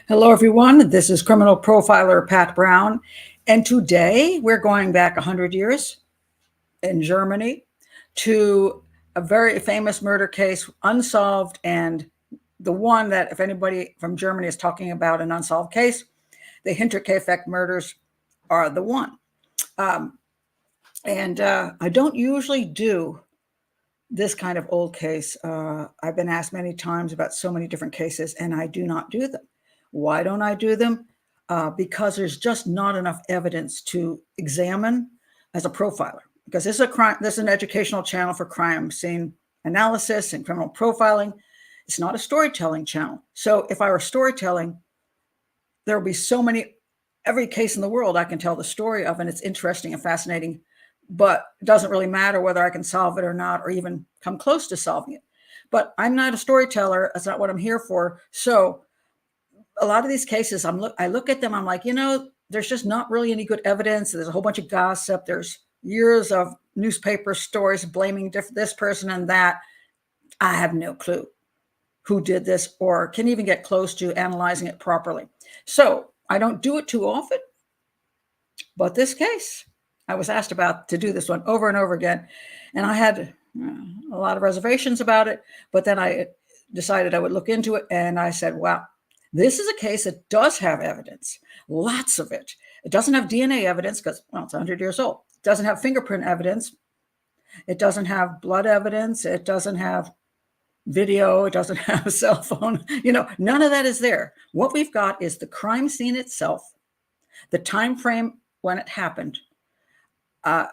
Hello, everyone. This is criminal profiler Pat Brown. And today we're going back 100 years in Germany to a very famous murder case, unsolved. And the one that, if anybody from Germany is talking about an unsolved case, the Hinterkaifeck murders are the one. I don't usually do this kind of old case. I've been asked many times about so many different cases, and I do not do them. Why don't I do them? Because there's just not enough evidence to examine as a profiler. Because this is an educational channel for crime scene analysis and criminal profiling. It's not a storytelling channel. So if I were storytelling, there will be every case in the world I can tell the story of, and it's interesting and fascinating. But it doesn't really matter whether I can solve it or not, or even come close to solving it. But I'm not a storyteller. That's not what I'm here for. So a lot of these cases, I look at them, I'm like, there's just not really any good evidence. There's a whole bunch of gossip. There's years of newspaper stories blaming this person and that. I have no clue who did this or can even get close to analyzing it properly. So I don't do it too often. But this case, I was asked to do this one over and over again. And I had a lot of reservations about it, but then I decided I would look into it. And I said, wow, this is a case that does have evidence, lots of it. It doesn't have DNA evidence because, well, it's 100 years old. It doesn't have fingerprint evidence. It doesn't have blood evidence. It doesn't have video. It doesn't have a cell phone. None of that is there. What we've got is the crime scene itself, the time frame when it happened,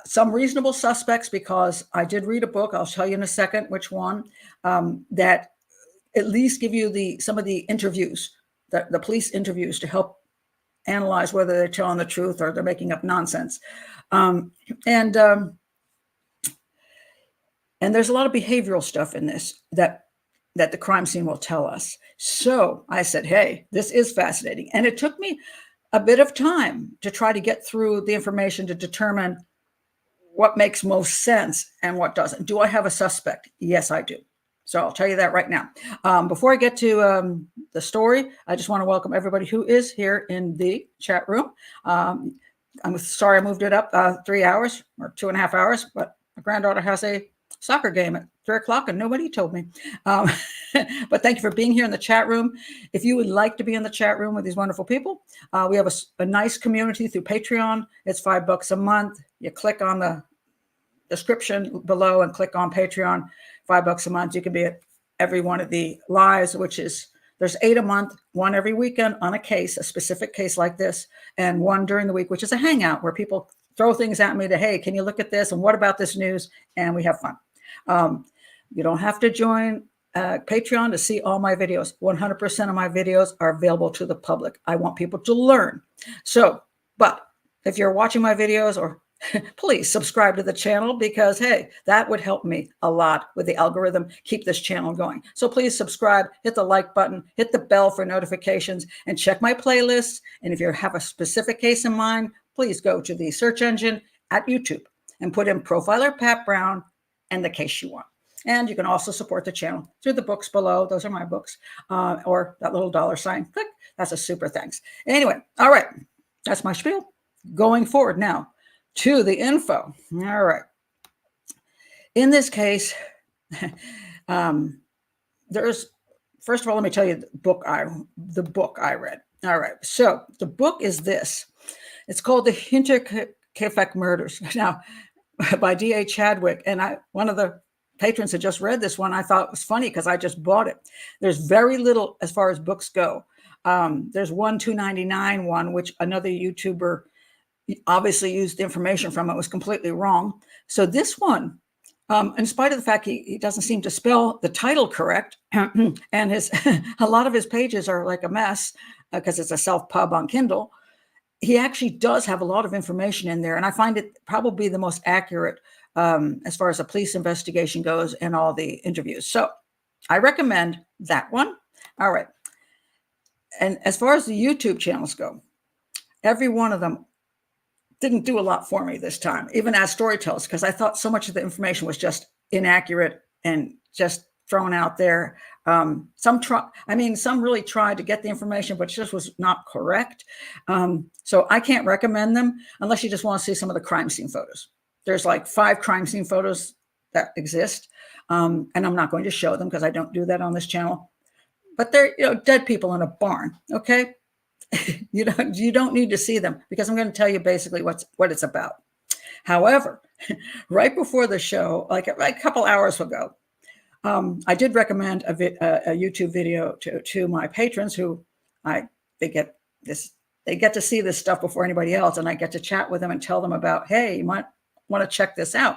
some reasonable suspects, because I did read a book, I'll tell you in a second which one, that at least give you some of the interviews, the police interviews, to help analyze whether they're telling the truth or they're making up nonsense. And there's a lot of behavioral stuff in this that the crime scene will tell us. So I said, hey, this is fascinating. And it took me a bit of time to try to get through the information to determine what makes most sense and what doesn't. Do I have a suspect? Yes, I do. So I'll tell you that right now. Before I get to the story, I just want to welcome everybody who is here in the chat room. I'm sorry I moved it up 3 hours or 2.5 hours, but my granddaughter has a soccer game at 3 o'clock and nobody told me. But thank you for being here in the chat room. If you would like to be in the chat room with these wonderful people, we have a nice community through Patreon. It's $5 a month. You click on the description below and click on Patreon, $5 a month. You can be at every one of the lives, there's 8 a month, one every weekend on a specific case like this, and one during the week, which is a hangout where people throw things at me hey, can you look at this? And what about this news? And we have fun. You don't have to join Patreon to see all my videos. 100% of my videos are available to the public. I want people to learn. But if you're watching my videos, or please subscribe to the channel, because, hey, that would help me a lot with the algorithm, keep this channel going. So please subscribe, hit the like button, hit the bell for notifications, and check my playlists. And if you have a specific case in mind, please go to the search engine at YouTube and put in Profiler Pat Brown and the case you want. And you can also support the channel through the books below. Those are my books, or that little $sign. Click. That's a super thanks. Anyway, all right. That's my spiel. Going forward now to the info. All right. In this case, first of all, let me tell you the book I read. All right. So the book is this. It's called The Hinterkaifeck Murders. Now, by D.A. Chadwick. And one of the patrons had just read this one. I thought it was funny because I just bought it. There's very little as far as books go. There's one $2.99 one, which another YouTuber obviously used the information from. It was completely wrong. So this one, in spite of the fact he doesn't seem to spell the title correct, and a lot of his pages are like a mess because it's a self-pub on Kindle, he actually does have a lot of information in there. And I find it probably the most accurate as far as a police investigation goes and all the interviews. So I recommend that one. All right. And as far as the YouTube channels go, every one of them didn't do a lot for me this time, even as storytellers, because I thought so much of the information was just inaccurate and just thrown out there. Some really tried to get the information, but just was not correct. So I can't recommend them unless you just want to see some of the crime scene photos. There's like 5 crime scene photos that exist. And I'm not going to show them because I don't do that on this channel. But they're, dead people in a barn. Okay. You don't need to see them because I'm going to tell you basically what it's about. However, right before the show, like a couple hours ago, I did recommend a YouTube video to my patrons who they get to see this stuff before anybody else, and I get to chat with them and tell them about, hey, you might want to check this out.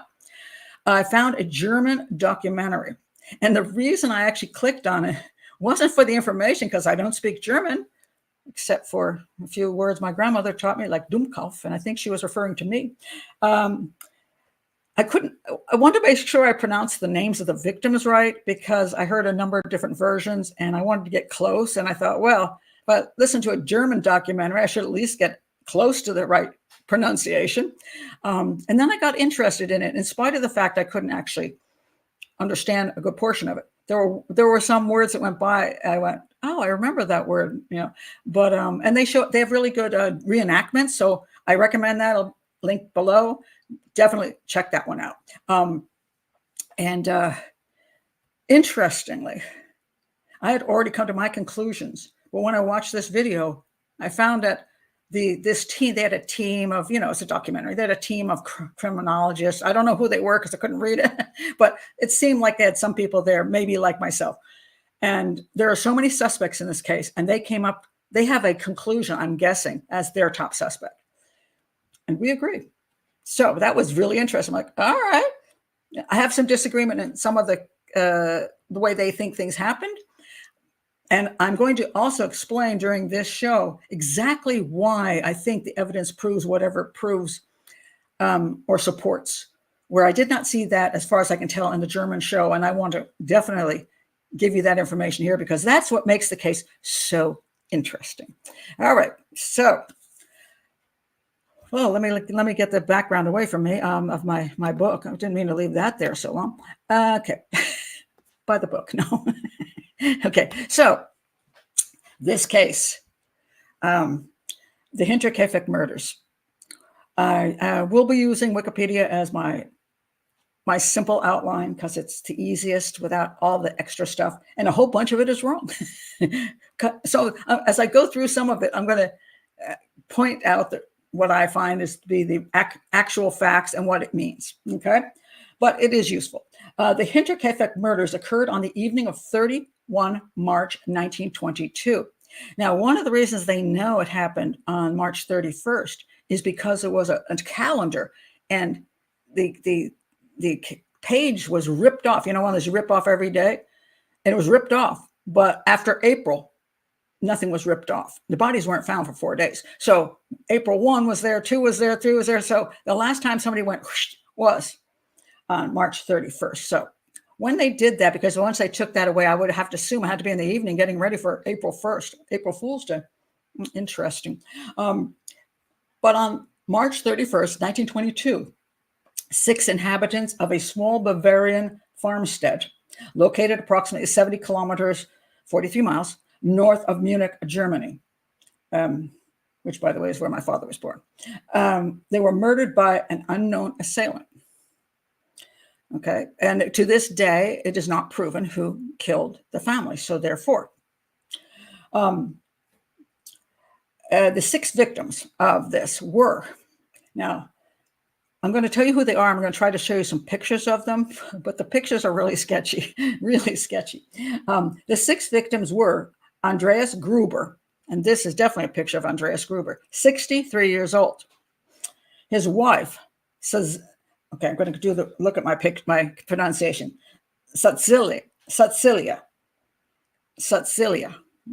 I found a German documentary, and the reason I actually clicked on it wasn't for the information because I don't speak German, except for a few words my grandmother taught me, like Dummkopf, and I think she was referring to me. I wanted to make sure I pronounced the names of the victims right because I heard a number of different versions and I wanted to get close. And I thought, well, but listen to a German documentary, I should at least get close to the right pronunciation. And then I got interested in it in spite of the fact I couldn't actually understand a good portion of it. There were some words that went by. I went, oh, I remember that word, But and they have really good reenactments, so I recommend that. I'll link below. Definitely check that one out. Interestingly, I had already come to my conclusions, but when I watched this video, I found that this team, they had a team of, it's a documentary. They had a team of criminologists. I don't know who they were because I couldn't read it, but it seemed like they had some people there, maybe like myself. And there are so many suspects in this case, and they have a conclusion, I'm guessing, as their top suspect. And we agree. So that was really interesting. I'm like, all right. I have some disagreement in some of the way they think things happened. And I'm going to also explain during this show exactly why I think the evidence proves whatever it proves or supports, where I did not see that as far as I can tell in the German show. And I want to definitely give you that information here because that's what makes the case so interesting. All right. So, well, let me get the background away from me of my book. I didn't mean to leave that there so long. Okay. By the book, no. Okay, so this case, the Hinterkaifeck murders. I will be using Wikipedia as my simple outline because it's the easiest without all the extra stuff, and a whole bunch of it is wrong. So as I go through some of it, I'm going to point out what I find is to be the actual facts and what it means, okay? But it is useful. The Hinterkaifeck murders occurred on the evening of 31 March 1922. Now, one of the reasons they know it happened on March 31st is because it was a calendar, and the page was ripped off. One of those you rip off every day, and it was ripped off. But after April, nothing was ripped off. The bodies weren't found for 4 days. So April 1 was there, 2 was there, 3 was there. So the last time somebody went whoosh, was on March 31st. So when they did that, because once they took that away, I would have to assume I had to be in the evening getting ready for April 1st, April Fool's Day. Interesting. But on March 31st, 1922, 6 inhabitants of a small Bavarian farmstead located approximately 70 kilometers, 43 miles, north of Munich, Germany, which, by the way, is where my father was born. They were murdered by an unknown assailant. Okay, and to this day, it is not proven who killed the family. So therefore, the 6 victims of this were, now, I'm going to tell you who they are. I'm going to try to show you some pictures of them, but the pictures are really sketchy, really sketchy. The 6 victims were Andreas Gruber, and this is definitely a picture of Andreas Gruber, 63 years old. His wife says, okay, I'm going to look at my pronunciation. Cecilia.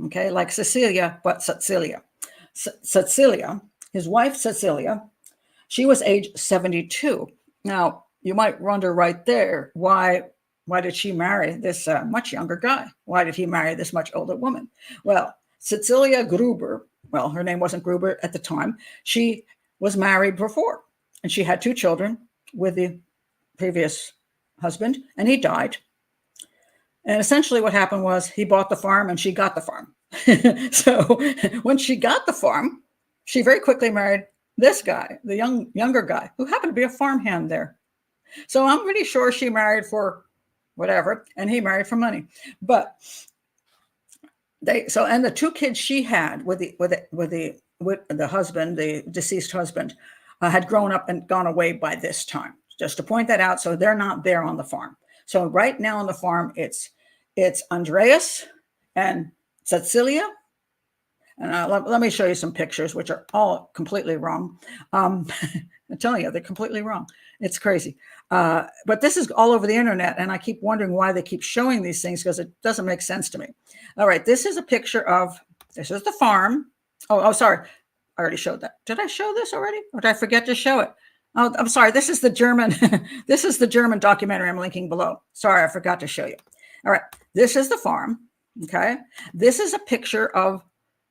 Okay, like Cecilia, but Cecilia. Cecilia, his wife Cecilia, she was age 72. Now, you might wonder right there, why did she marry this much younger guy? Why did he marry this much older woman? Well, Cecilia Gruber, well, her name wasn't Gruber at the time. She was married before, and she had 2 children with the previous husband, and he died. And essentially what happened was he bought the farm and she got the farm. So when she got the farm, she very quickly married this guy, the younger guy, who happened to be a farmhand there. So I'm pretty sure she married for whatever, and he married for money. But and the two kids she had with the husband, the deceased husband, had grown up and gone away by this time. Just to point that out, so they're not there on the farm. So right now on the farm, it's Andreas and Cecilia. And let me show you some pictures, which are all completely wrong. I'm telling you, they're completely wrong. It's crazy. But this is all over the internet, and I keep wondering why they keep showing these things, because it doesn't make sense to me. All right, this is a picture of, this is the farm. Oh, sorry. I already showed that. Did I show this already? Or did I forget to show it? Oh, I'm sorry. This is the German, this is the German documentary I'm linking below. Sorry, I forgot to show you. All right, this is the farm. Okay, this is a picture of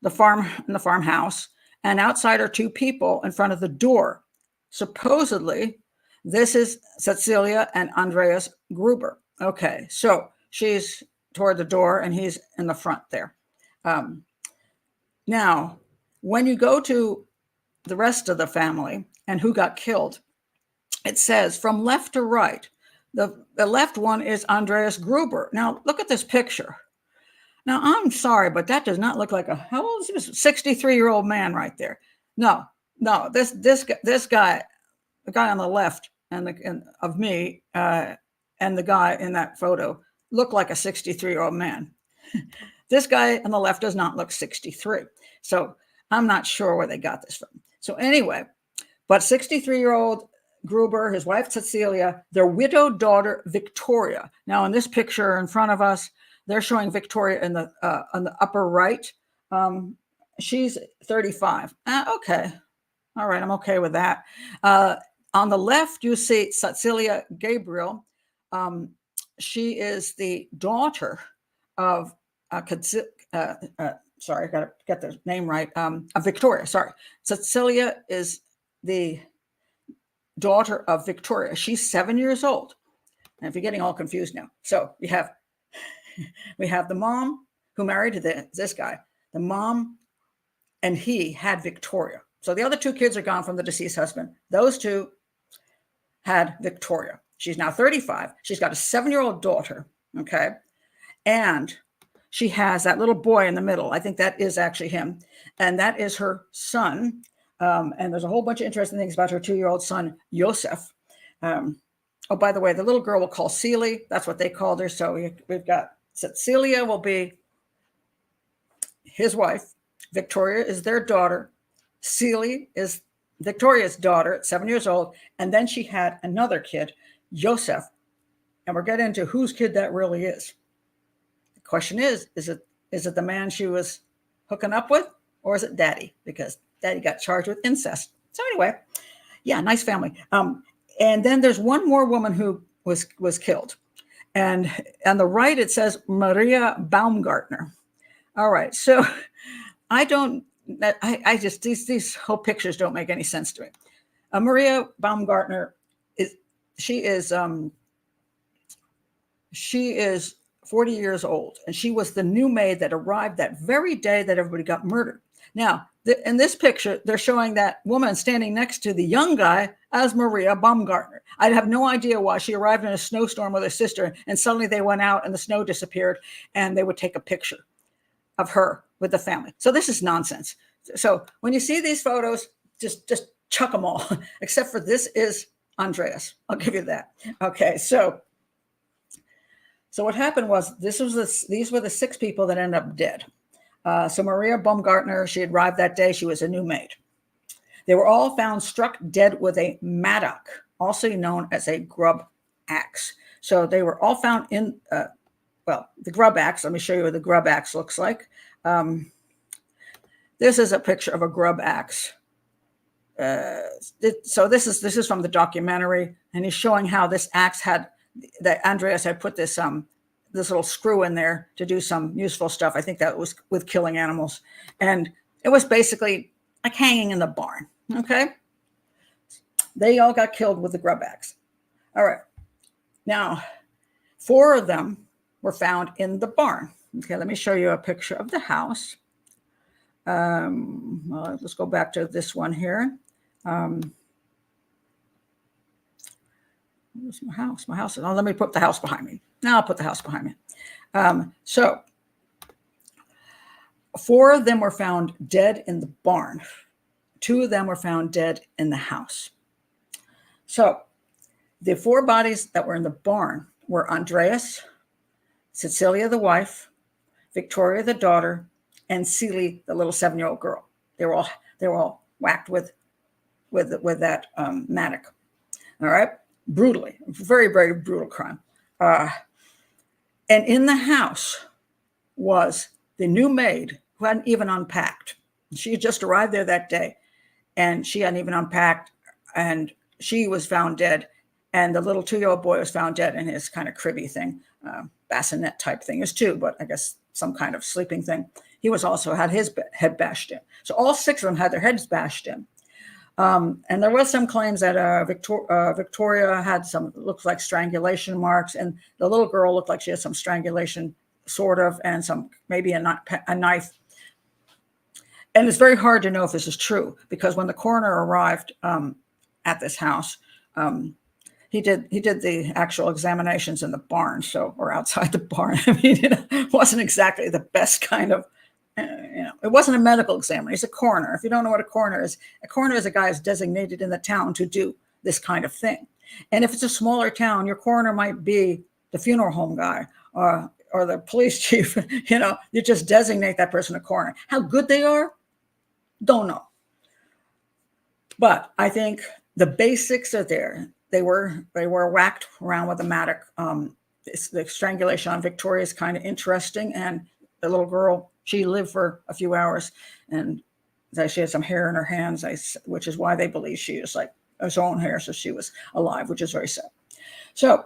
the farm in the farmhouse, and outside are two people in front of the door. Supposedly, this is Cecilia and Andreas Gruber. Okay, so she's toward the door and he's in the front there. Now, when you go to the rest of the family and who got killed, it says from left to right. The left one is Andreas Gruber. Now, look at this picture. Now, I'm sorry, but that does not look like how old is this? 63-year-old man right there. No, this guy, the guy on the left of me and the guy in that photo look like a 63-year-old man. This guy on the left does not look 63. So I'm not sure where they got this from. So anyway, but 63-year-old Gruber, his wife Cecilia, their widowed daughter Victoria. Now in this picture in front of us, they're showing Victoria in the on the upper right. She's 35. Okay, all right, I'm okay with that. On the left, you see Cecilia Gabriel. She is the daughter of sorry, I got to get the name right. Victoria. Sorry, Cecilia is the daughter of Victoria. She's 7 years old. And if you're getting all confused now, so we have the mom who married this guy. The mom and he had Victoria. So the other two kids are gone from the deceased husband. Those two had Victoria. She's now 35. She's got a 7-year-old daughter. Okay. And she has that little boy in the middle. I think that is actually him. And that is her son. And there's a whole bunch of interesting things about her 2-year-old son, Joseph. Oh, by the way, the little girl we'll call Celie. That's what they called her. So we've got Cecilia will be his wife. Victoria is their daughter. Celie is Victoria's daughter at 7 years old. And then she had another kid, Joseph. And we're getting into whose kid that really is. The question is it the man she was hooking up with, or is it daddy? Because daddy got charged with incest. So anyway, yeah, nice family. And then there's one more woman who was killed. And on the right, it says Maria Baumgartner. All right. So I just, these whole pictures don't make any sense to me. Maria Baumgartner she is 40 years old, and she was the new maid that arrived that very day that everybody got murdered. Now, in this picture, they're showing that woman standing next to the young guy as Maria Baumgartner. I have no idea why she arrived in a snowstorm with her sister, and suddenly they went out and the snow disappeared, and they would take a picture of her with the family. So this is nonsense. So when you see these photos, just chuck them all, except for this is Andreas. I'll give you that. Okay, so what happened was these were the 6 people that ended up dead. So Maria Baumgartner, she arrived that day. She was a new maid. They were all found struck dead with a mattock, also known as a grub axe. So they were all found in, the grub axe. Let me show you what the grub axe looks like. This is a picture of a grub axe. So this is from the documentary, and he's showing how this axe that Andreas had put this little screw in there to do some useful stuff. I think that was with killing animals. And it was basically like hanging in the barn. Okay. They all got killed with the grub axe. All right. Now, 4 of them were found in the barn. Okay, let me show you a picture of the house. Well, let's go back to this one here. Where's my house? My house. Oh, let me put the house behind me. Now I'll put the house behind me. So 4 of them were found dead in the barn. 2 of them were found dead in the house. So the 4 bodies that were in the barn were Andreas, Cecilia, the wife, Victoria, the daughter, and Celie, the little 7-year-old girl. They were all whacked with that mattock. All right, brutally, very, very brutal crime. And in the house was the new maid who hadn't even unpacked. She had just arrived there that day, and she hadn't even unpacked, and she was found dead. And the little 2-year-old boy was found dead in his kind of cribby thing, bassinet type thing. It was 2, but I guess some kind of sleeping thing. He was also had his head bashed in. So all 6 of them had their heads bashed in. And there was some claims that Victoria had some, looks like strangulation marks, and the little girl looked like she had some strangulation, sort of, and some, maybe a knife. And it's very hard to know if this is true, because when the coroner arrived at this house, he did the actual examinations in the barn, or outside the barn. I mean, it wasn't exactly the best kind of, it wasn't a medical examiner. He's a coroner. If you don't know what a coroner is a guy who's designated in the town to do this kind of thing. And if it's a smaller town, your coroner might be the funeral home guy or the police chief. You just designate that person a coroner. How good they are, don't know. But I think the basics are there. They were whacked around with a mattock. The strangulation on Victoria is kind of interesting, and the little girl, she lived for a few hours, and she had some hair in her hands, which is why they believe she was like her own hair, so she was alive, which is very sad. So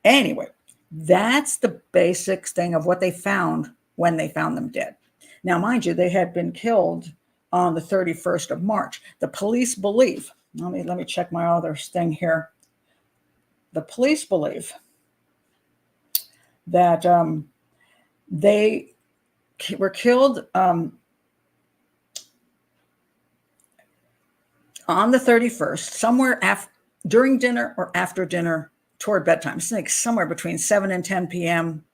anyway, that's the basic thing of what they found when they found them dead. Now, mind you, they had been killed on the 31st of March. The police believe, let me check my other thing here. The police believe that they were killed on the 31st, somewhere during dinner or after dinner, toward bedtime. It's like somewhere between 7 and 10 p.m.,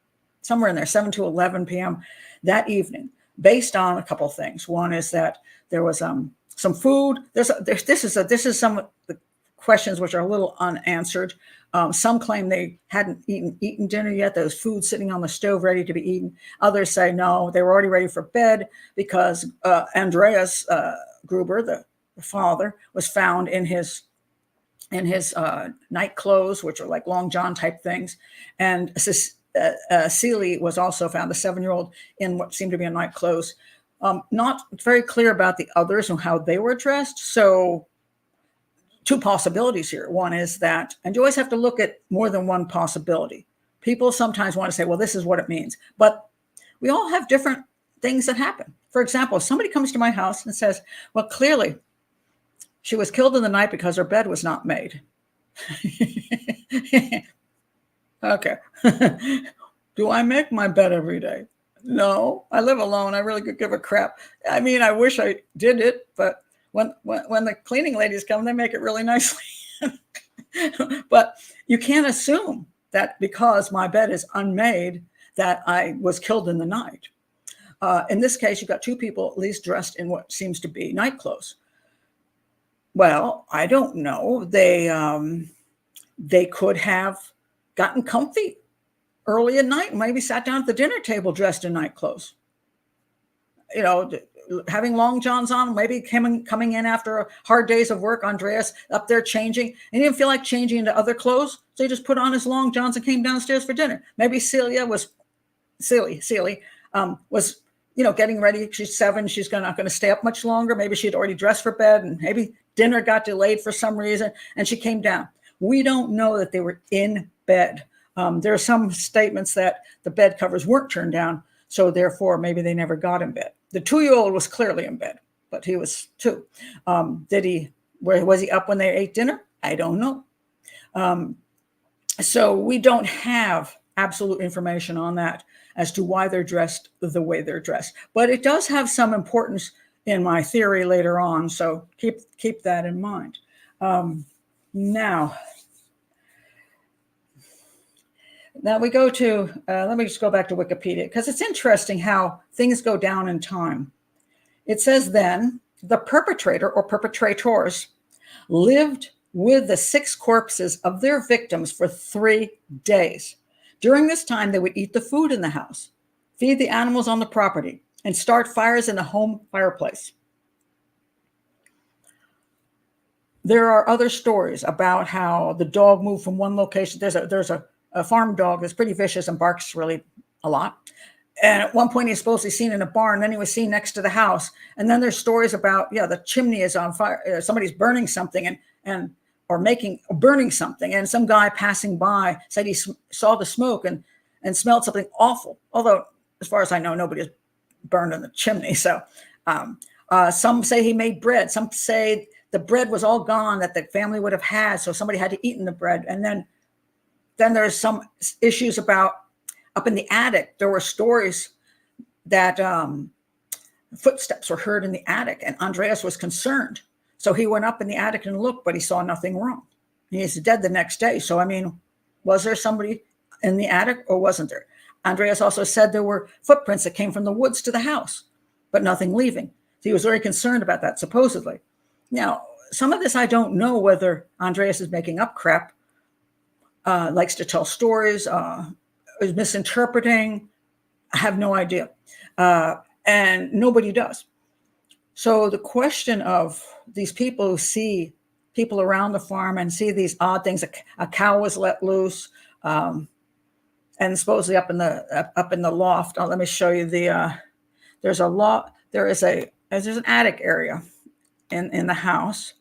somewhere in there, 7 to 11 p.m. that evening, based on a couple of things. One is that there was some food. This is some of the questions which are a little unanswered. Some claim they hadn't eaten dinner yet. There was food sitting on the stove ready to be eaten. Others say no, they were already ready for bed, because Andreas Gruber, the father, was found in his night clothes, which are like long john type things, and Celie was also found, the 7-year-old, in what seemed to be a night clothes. Not very clear about the others and how they were dressed. So 2 possibilities here. One is that, and you always have to look at more than one possibility. People sometimes want to say, well, this is what it means, but we all have different things that happen. For example, if somebody comes to my house and says, well, clearly she was killed in the night because her bed was not made. Okay. Do I make my bed every day? No, I live alone. I really could give a crap. I mean, I wish I did it, but when the cleaning ladies come, they make it really nicely. But you can't assume that because my bed is unmade that I was killed in the night. In this case, you've got 2 people at least dressed in what seems to be night clothes. Well, I don't know. They could have gotten comfy early at night, maybe sat down at the dinner table dressed in night clothes. Having long johns on, maybe coming in after hard days of work. Andreas up there changing, and he didn't feel like changing into other clothes, so he just put on his long johns and came downstairs for dinner. Maybe Celie was getting ready. She's 7. She's not going to stay up much longer. Maybe she'd already dressed for bed, and maybe dinner got delayed for some reason, and she came down. We don't know that they were in bed. There are some statements that the bed covers weren't turned down, so therefore maybe they never got in bed. The 2-year-old was clearly in bed, but he was 2. Was he up when they ate dinner? I don't know. So we don't have absolute information on that as to why they're dressed the way they're dressed. But it does have some importance in my theory later on, so keep that in mind. Now we go to, let me just go back to Wikipedia, because it's interesting how things go down in time. It says then, the perpetrator or perpetrators lived with the 6 corpses of their victims for 3 days. During this time, they would eat the food in the house, feed the animals on the property, and start fires in the home fireplace. There are other stories about how the dog moved from one location. There's a farm dog that's pretty vicious and barks really a lot. And at one point, he's supposedly seen in a barn. Then he was seen next to the house. And then there's stories about, the chimney is on fire. Somebody's burning something or burning something. And some guy passing by said he saw the smoke and smelled something awful. Although, as far as I know, nobody is burned in the chimney. So some say he made bread. Some say the bread was all gone that the family would have had. So somebody had to eat in the bread. And then there's some issues about up in the attic. There were stories that footsteps were heard in the attic, and Andreas was concerned. So he went up in the attic and looked, but he saw nothing wrong. He's dead the next day. So, I mean, was there somebody in the attic or wasn't there? Andreas also said there were footprints that came from the woods to the house, but nothing leaving. So he was very concerned about that, supposedly. Now, some of this I don't know whether Andreas is making up crap, likes to tell stories, is misinterpreting. I have no idea. And nobody does. So the question of these people who see people around the farm and see these odd things, a cow was let loose, and supposedly up in the loft. Let me show you there's an attic area in the house,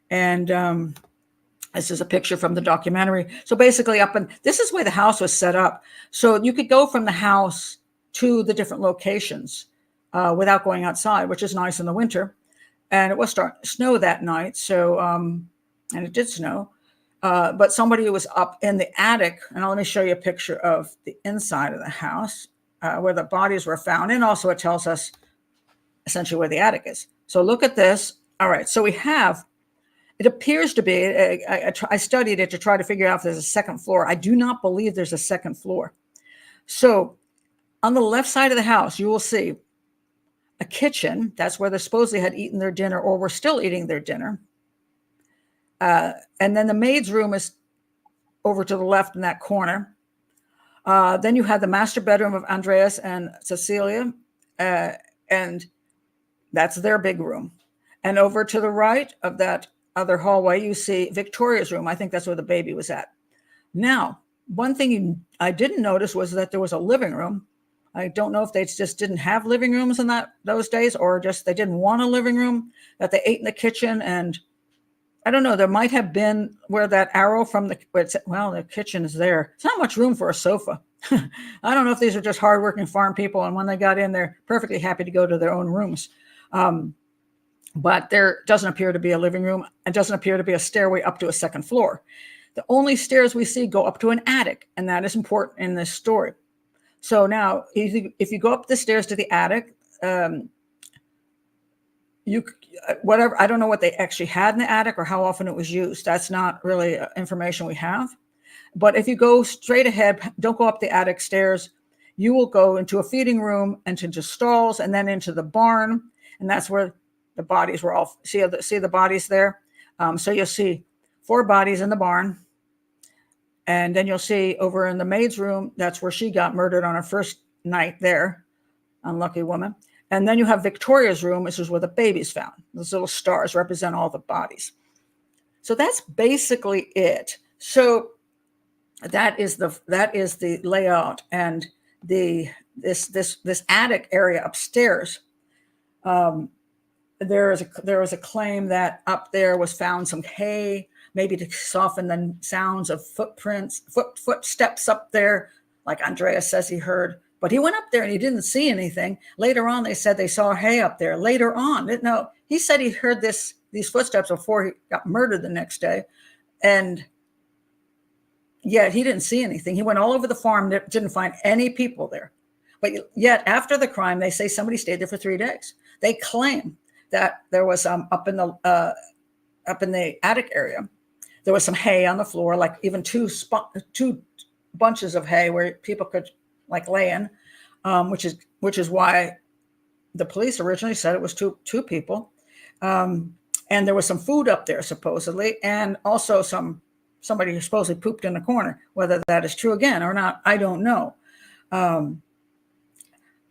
and this is a picture from the documentary. So basically this is where the house was set up. So you could go from the house to the different locations without going outside, which is nice in the winter. And it was starting to snow that night. So, and it did snow. But somebody was up in the attic. And let me show you a picture of the inside of the house where the bodies were found. And also it tells us essentially where the attic is. So look at this. All right. So it appears to be, I studied it to try to figure out if there's a second floor. I do not believe there's a second floor. So on the left side of the house, you will see a kitchen. That's where they supposedly had eaten their dinner or were still eating their dinner. And then the maid's room is over to the left in that corner. Then you have the master bedroom of Andreas and Cecilia, and that's their big room. And over to the right of that other hallway, you see Victoria's room. I think that's where the baby was at. Now, one thing I didn't notice was that there was a living room. I don't know if they just didn't have living rooms in those days, or just they didn't want a living room, that they ate in the kitchen. And I don't know, there might have been where that arrow from the kitchen is there. It's not much room for a sofa. I don't know if these are just hardworking farm people, and when they got in, they're perfectly happy to go to their own rooms. But there doesn't appear to be a living room. It doesn't appear to be a stairway up to a second floor. The only stairs we see go up to an attic, and that is important in this story. So now, if you go up the stairs to the attic, I don't know what they actually had in the attic or how often it was used. That's not really information we have. But if you go straight ahead, don't go up the attic stairs, you will go into a feeding room and into stalls and then into the barn. And that's where the bodies were all, see the bodies there? So you'll see 4 bodies in the barn. And then you'll see over in the maid's room, that's where she got murdered on her first night there. Unlucky woman. And then you have Victoria's room, which is where the baby's found. Those little stars represent all the bodies. So that's basically it. So that is the layout, and this attic area upstairs. There was a claim that up there was found some hay, maybe to soften the sounds of footsteps up there, like Andreas says he heard. But he went up there and he didn't see anything. Later on, they said they saw hay up there. Later on, no, he said he heard these footsteps before he got murdered the next day. And Yet he didn't see anything. He went all over the farm, didn't find any people there. But yet after the crime, they say somebody stayed there for 3 days. They claim that there was up in the attic area, there was some hay on the floor, like even two bunches of hay where people could like lay in, which is why the police originally said it was two people. And there was some food up there supposedly, and also somebody who supposedly pooped in the corner. Whether that is true again or not, I don't know.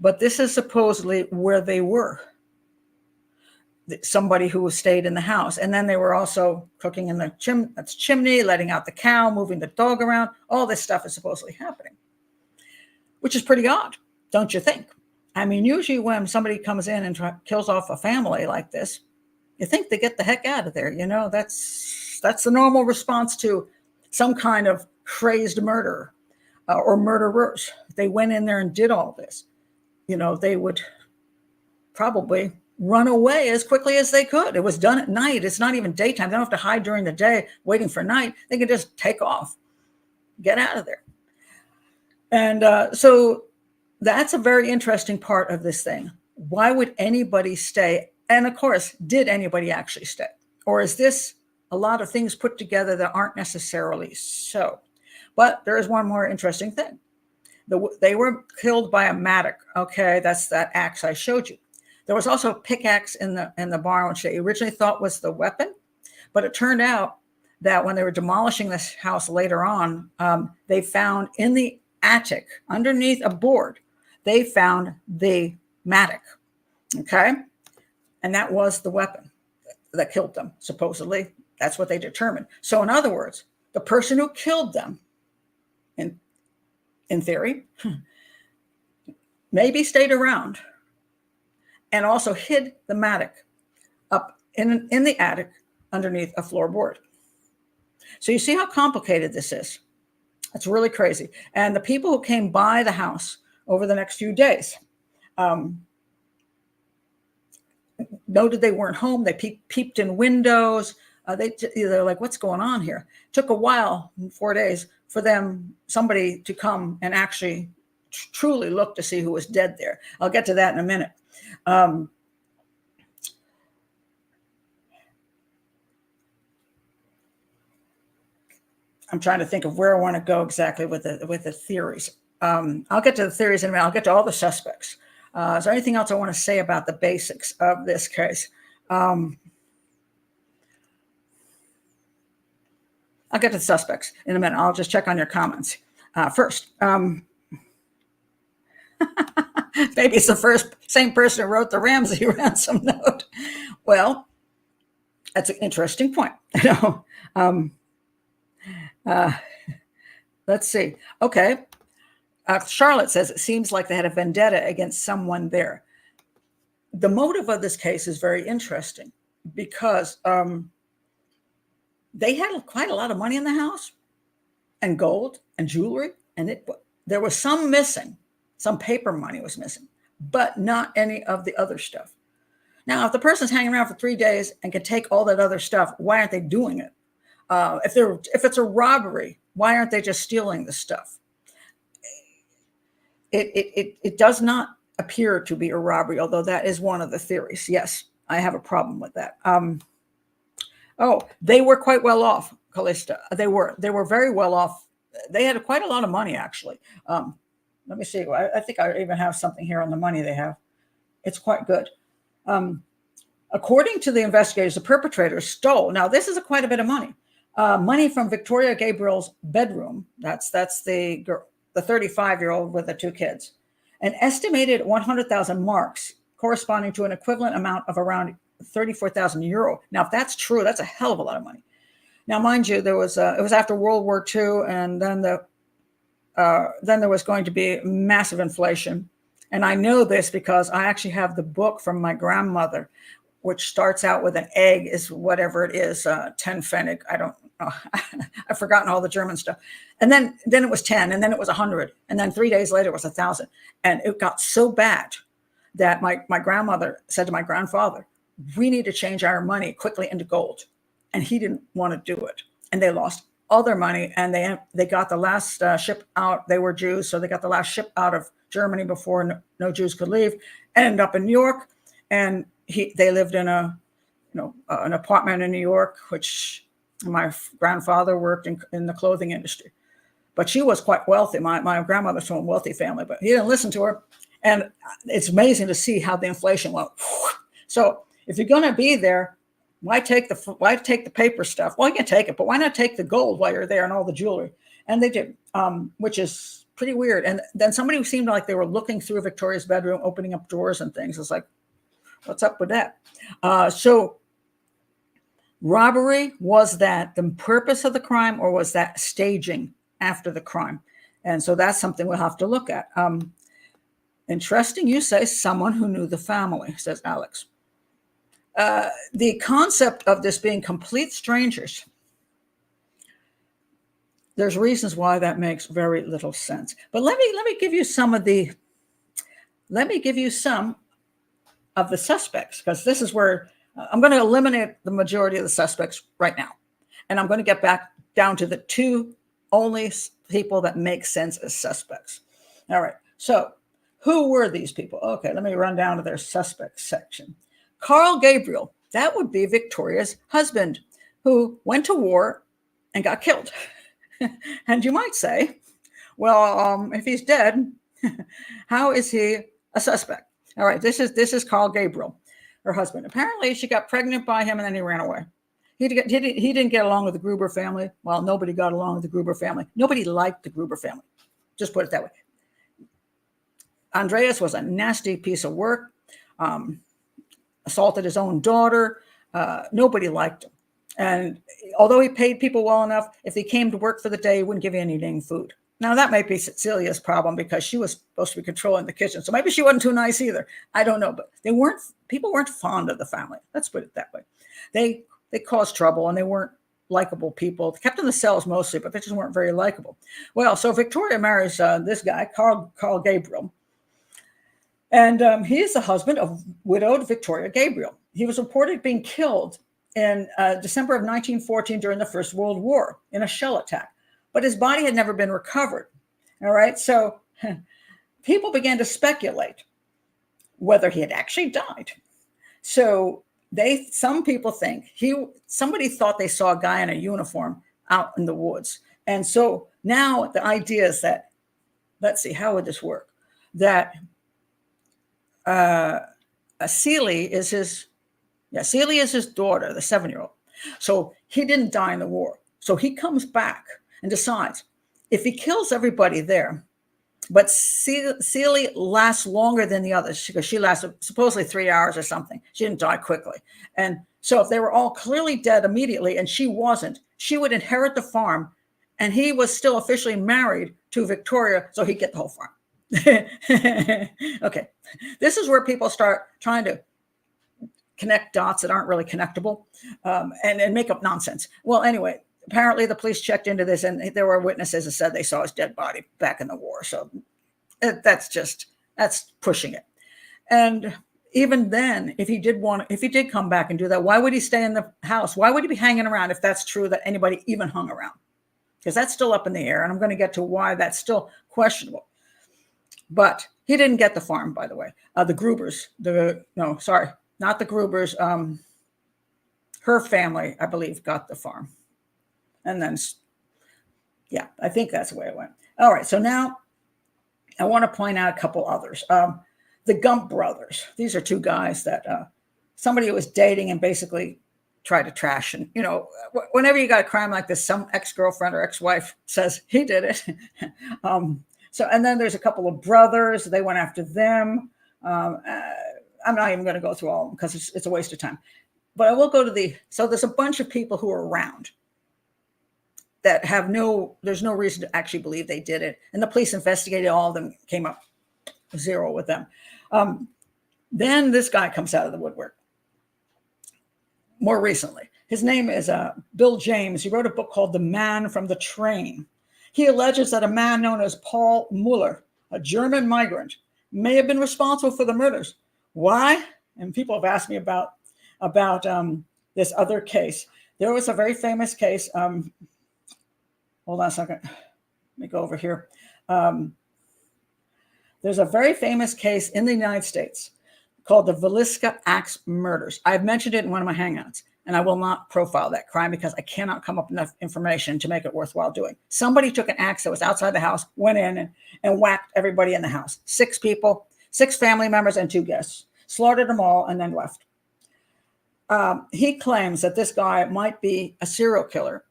But this is supposedly where they were. Somebody who stayed in the house. And then they were also cooking in the chimney, letting out the cow, moving the dog around. All this stuff is supposedly happening, which is pretty odd, don't you think? I mean, usually when somebody comes in and kills off a family like this, you think they get the heck out of there. You know, that's the normal response to some kind of crazed murderer or murderers. They went in there and did all this. You know, they would probably run away as quickly as they could. It was done at night. It's not even daytime. They don't have to hide during the day waiting for night. They can just take off, get out of there. And so that's a very interesting part of this thing. Why would anybody stay? And of course, did anybody actually stay? Or is this a lot of things put together that aren't necessarily so? But there is one more interesting thing. They were killed by a mattock. Okay, that's that axe I showed you. There was also a pickaxe in the barn, which they originally thought was the weapon. But it turned out that when they were demolishing this house later on, they found in the attic, underneath a board, they found the mattock. Okay? And that was the weapon that killed them, supposedly. That's what they determined. So in other words, the person who killed them, in theory, maybe stayed around and also hid the mattock up in the attic underneath a floorboard. So you see how complicated this is. It's really crazy. And the people who came by the house over the next few days noted they weren't home. They peeped in windows. They're like, what's going on here? It took a while, 4 days, for somebody to come and actually truly look to see who was dead there. I'll get to that in a minute. I'm trying to think of where I want to go exactly with the theories. I'll get to the theories in a minute. I'll get to all the suspects. Is there anything else I want to say about the basics of this case? I'll get to the suspects in a minute. I'll just check on your comments first. Maybe it's the same person who wrote the Ramsey ransom note. Well, that's an interesting point. Let's see. Okay. Charlotte says it seems like they had a vendetta against someone there. The motive of this case is very interesting because they had quite a lot of money in the house and gold and jewelry, and there was some missing. Some paper money was missing, but not any of the other stuff. Now, if the person's hanging around for 3 days and can take all that other stuff, why aren't they doing it? If it's a robbery, why aren't they just stealing the stuff? It does not appear to be a robbery, although that is one of the theories. Yes, I have a problem with that. They were quite well off, Callista. They were very well off. They had quite a lot of money, actually. Let me see. I think I even have something here on the money they have. It's quite good. According to the investigators, the perpetrators stole. Now, this is quite a bit of money. Money from Victoria Gabriel's bedroom. That's the girl, the 35-year-old with the 2 kids. An estimated 100,000 marks, corresponding to an equivalent amount of around 34,000 euro. Now, if that's true, that's a hell of a lot of money. Now, mind you, it was after World War II, and then there was going to be massive inflation. And I know this because I actually have the book from my grandmother, which starts out with an egg is whatever it is, 10 Pfennig. I don't know. I've forgotten all the German stuff. And then it was 10, and then it was 100. And then 3 days later, it was 1,000. And it got so bad that my grandmother said to my grandfather, we need to change our money quickly into gold. And he didn't want to do it. And they lost all their money, and they got the last ship out. They were Jews, so they got the last ship out of Germany before no Jews could leave. Ended up in New York, and they lived in an apartment in New York, which my grandfather worked in the clothing industry. But she was quite wealthy. My grandmother's from a wealthy family, but he didn't listen to her. And it's amazing to see how the inflation went. So if you're going to be there, why take the paper stuff? Well, you can take it, but why not take the gold while you're there and all the jewelry? And they did, which is pretty weird. And then somebody seemed like they were looking through Victoria's bedroom, opening up drawers and things. It's like, what's up with that? So robbery, was that the purpose of the crime, or was that staging after the crime? And so that's something we'll have to look at. Interesting, you say someone who knew the family, says Alex. The concept of this being complete strangers, there's reasons why that makes very little sense. But let me give you some of the suspects, because this is where I'm going to eliminate the majority of the suspects right now. And I'm going to get back down to the two only people that make sense as suspects. All right. So who were these people? Okay, let me run down to their suspects section. Carl Gabriel, that would be Victoria's husband, who went to war and got killed. And you might say, well, if he's dead, how is he a suspect? All right, this is Carl Gabriel, her husband. Apparently, she got pregnant by him, and then he ran away. He didn't get along with the Gruber family. Well, nobody got along with the Gruber family. Nobody liked the Gruber family. Just put it that way. Andreas was a nasty piece of work, assaulted his own daughter. Nobody liked him. And although he paid people well enough, if they came to work for the day, he wouldn't give you any dang food. Now, that might be Cecilia's problem, because she was supposed to be controlling the kitchen. So maybe she wasn't too nice either. I don't know. But people weren't fond of the family. Let's put it that way. They caused trouble, and they weren't likable people. They kept in the cells mostly, but they just weren't very likable. Well, so Victoria marries this guy, Carl Gabriel. And he is the husband of widowed Victoria Gabriel. He was reported being killed in December of 1914 during the First World War in a shell attack. But his body had never been recovered. All right. So people began to speculate whether he had actually died. So some people think somebody thought they saw a guy in a uniform out in the woods. And so now the idea is that, let's see, how would this work? That Celie is his daughter, the 7-year-old. So he didn't die in the war. So he comes back and decides if he kills everybody there, but Celie lasts longer than the others, because she lasted supposedly 3 hours or something. She didn't die quickly. And so if they were all clearly dead immediately and she wasn't, she would inherit the farm, and he was still officially married to Victoria, so he'd get the whole farm. Okay. This is where people start trying to connect dots that aren't really connectable, and make up nonsense. Well, anyway, apparently the police checked into this, and there were witnesses that said they saw his dead body back in the war. So that's pushing it. And even then, if he did come back and do that, why would he stay in the house? Why would he be hanging around if that's true that anybody even hung around? Because that's still up in the air, and I'm going to get to why that's still questionable. But he didn't get the farm, by the way. The Grubers, not the Grubers. Her family, I believe, got the farm. And then, yeah, I think that's the way it went. All right, so now I want to point out a couple others. The Gump brothers. These are two guys that somebody was dating and basically tried to trash. And, whenever you got a crime like this, some ex-girlfriend or ex-wife says he did it. And then there's a couple of brothers. They went after them. I'm not even going to go through all of them because it's a waste of time. But I will go to so there's a bunch of people who are around that there's no reason to actually believe they did it. And the police investigated all of them, came up 0 with them. Then this guy comes out of the woodwork more recently. His name is Bill James. He wrote a book called The Man from the Train. He alleges that a man known as Paul Muller, a German migrant, may have been responsible for the murders. Why? And people have asked me about this other case. There was a very famous case. hold on a second. Let me go over here. There's a very famous case in the United States called the Villisca Axe murders. I've mentioned it in one of my hangouts, and I will not profile that crime because I cannot come up with enough information to make it worthwhile doing. Somebody took an axe that was outside the house, went in and whacked everybody in the house. 6 people, 6 family members, and 2 guests. Slaughtered them all and then left. He claims that this guy might be a serial killer,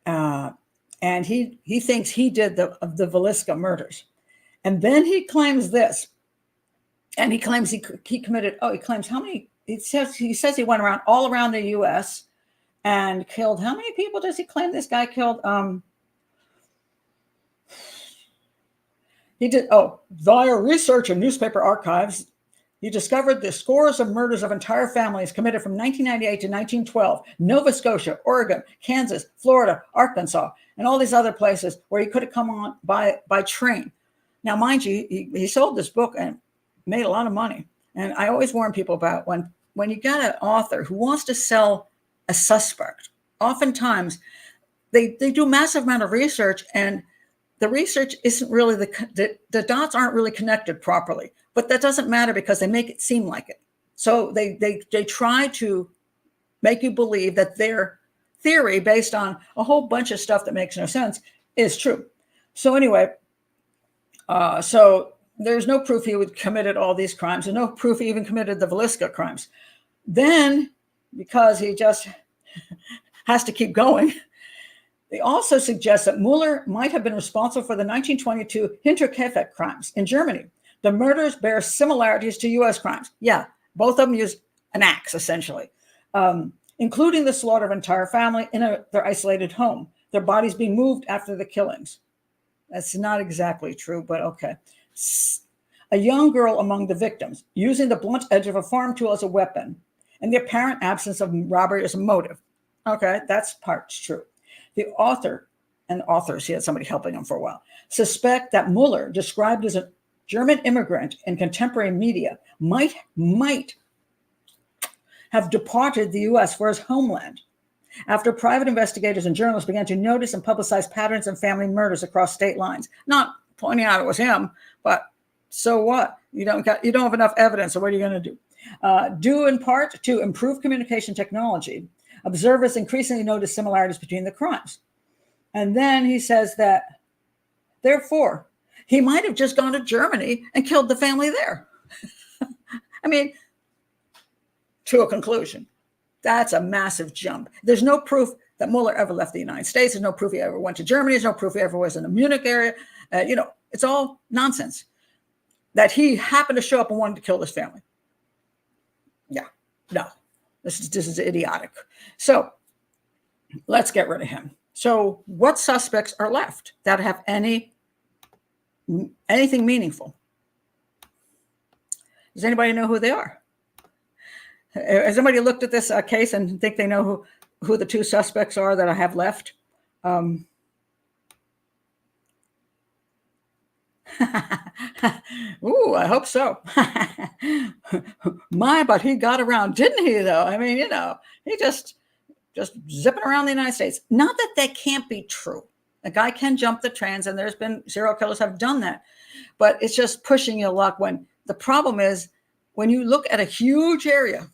and he thinks he did the Villisca murders. And then he claims this, and he claims he committed. He claims how many? He says he went around all around the U.S. and killed. How many people does he claim this guy killed? He did. Via research and newspaper archives, he discovered the scores of murders of entire families committed from 1998 to 1912. Nova Scotia, Oregon, Kansas, Florida, Arkansas, and all these other places where he could have come on by train. Now, mind you, he sold this book and made a lot of money. And I always warn people about when you got an author who wants to sell a suspect, oftentimes they do a massive amount of research, and the research isn't really, the dots aren't really connected properly. But that doesn't matter because they make it seem like it. So they try to make you believe that their theory, based on a whole bunch of stuff that makes no sense, is true. So anyway, so there's no proof he would committed all these crimes, and no proof he even committed the Villisca crimes. Then, because he just has to keep going, they also suggest that Mueller might have been responsible for the 1922 Hinterkaifeck crimes in Germany. The murders bear similarities to U.S. crimes. Yeah, both of them used an axe, essentially, including the slaughter of an entire family in their isolated home, their bodies being moved after the killings. That's not exactly true, but okay. A young girl among the victims, using the blunt edge of a farm tool as a weapon, and the apparent absence of robbery as a motive. Okay, that's part's true. The author and authors, he had somebody helping him for a while, suspect that Mueller, described as a German immigrant in contemporary media, might have departed the U.S. for his homeland after private investigators and journalists began to notice and publicize patterns of family murders across state lines. Not pointing out it was him, but so what? You don't have enough evidence, so what are you going to do? Due in part to improved communication technology, observers increasingly notice similarities between the crimes. And then he says that, therefore, he might have just gone to Germany and killed the family there. I mean, to a conclusion. That's a massive jump. There's no proof that Mueller ever left the United States. There's no proof he ever went to Germany. There's no proof he ever was in the Munich area. It's all nonsense. That he happened to show up and wanted to kill this family. Yeah, no, this is idiotic. So let's get rid of him. So what suspects are left that have anything meaningful? Does anybody know who they are? Has anybody looked at this case and think they know who the 2 suspects are that I have left? Ooh, I hope so. But he got around, didn't he, though? I mean, he just zipping around the United States. Not that that can't be true. A guy can jump the trans, and there's been serial killers have done that. But it's just pushing your luck when the problem is when you look at a huge area,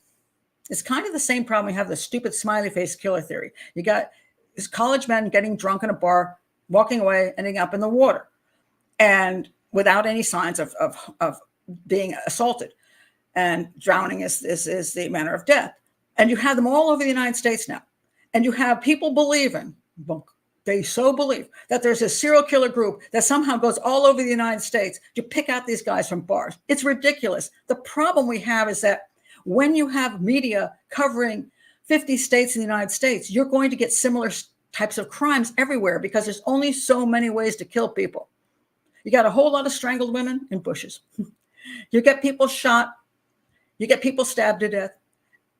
it's kind of the same problem we have the stupid smiley face killer theory. You got these college men getting drunk in a bar, walking away, ending up in the water, and without any signs of being assaulted, and drowning is the manner of death. And you have them all over the United States now. And you have people believing, they so believe that there's a serial killer group that somehow goes all over the United States to pick out these guys from bars. It's ridiculous. The problem we have is that when you have media covering 50 states in the United States, you're going to get similar types of crimes everywhere because there's only so many ways to kill people. You got a whole lot of strangled women in bushes. You get people shot. You get people stabbed to death.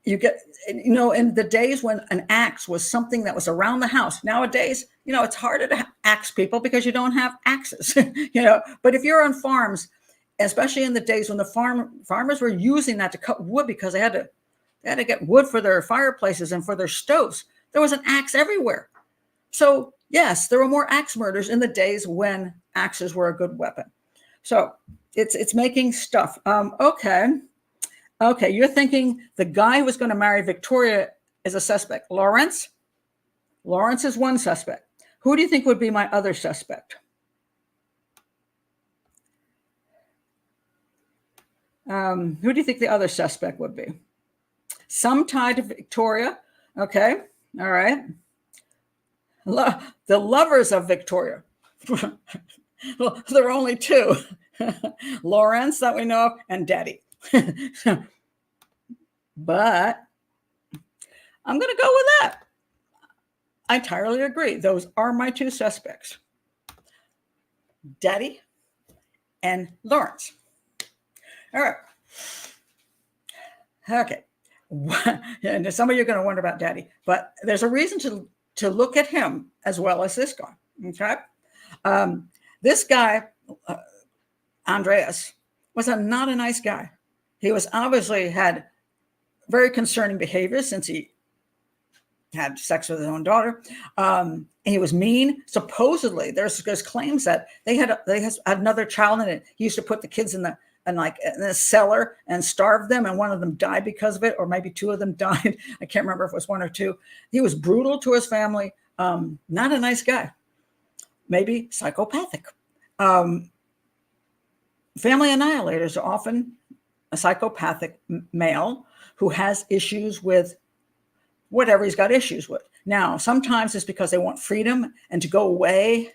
You get, in the days when an axe was something that was around the house. Nowadays, it's harder to axe people because you don't have axes, But if you're on farms, especially in the days when the farmers were using that to cut wood because they had to get wood for their fireplaces and for their stoves, there was an axe everywhere. So Yes, there were more axe murders in the days when axes were a good weapon. So it's making stuff. Okay. You're thinking the guy who was going to marry Victoria is a suspect. Lorenz is one suspect. Who do you think would be my other suspect? Who do you think the other suspect would be? Some tied to Victoria. Okay. All right. The lovers of Victoria. Well, there are only two. Lorenz that we know of and Daddy. But I'm going to go with that. I entirely agree. Those are my two suspects. Daddy and Lorenz. All right. Okay. And some of you are going to wonder about Daddy, but there's a reason to look at him as well as this guy. Okay. This guy, Andreas, was not a nice guy. He was obviously had very concerning behavior since he had sex with his own daughter. He was mean. Supposedly, there's claims that they had another child in it. He used to put the kids in the cellar and starve them, and one of them died because of it, or maybe two of them died. I can't remember if it was one or two. He was brutal to his family. Not a nice guy. Maybe psychopathic. Family annihilators are often a psychopathic male who has issues with whatever he's got issues with. Now, sometimes it's because they want freedom and to go away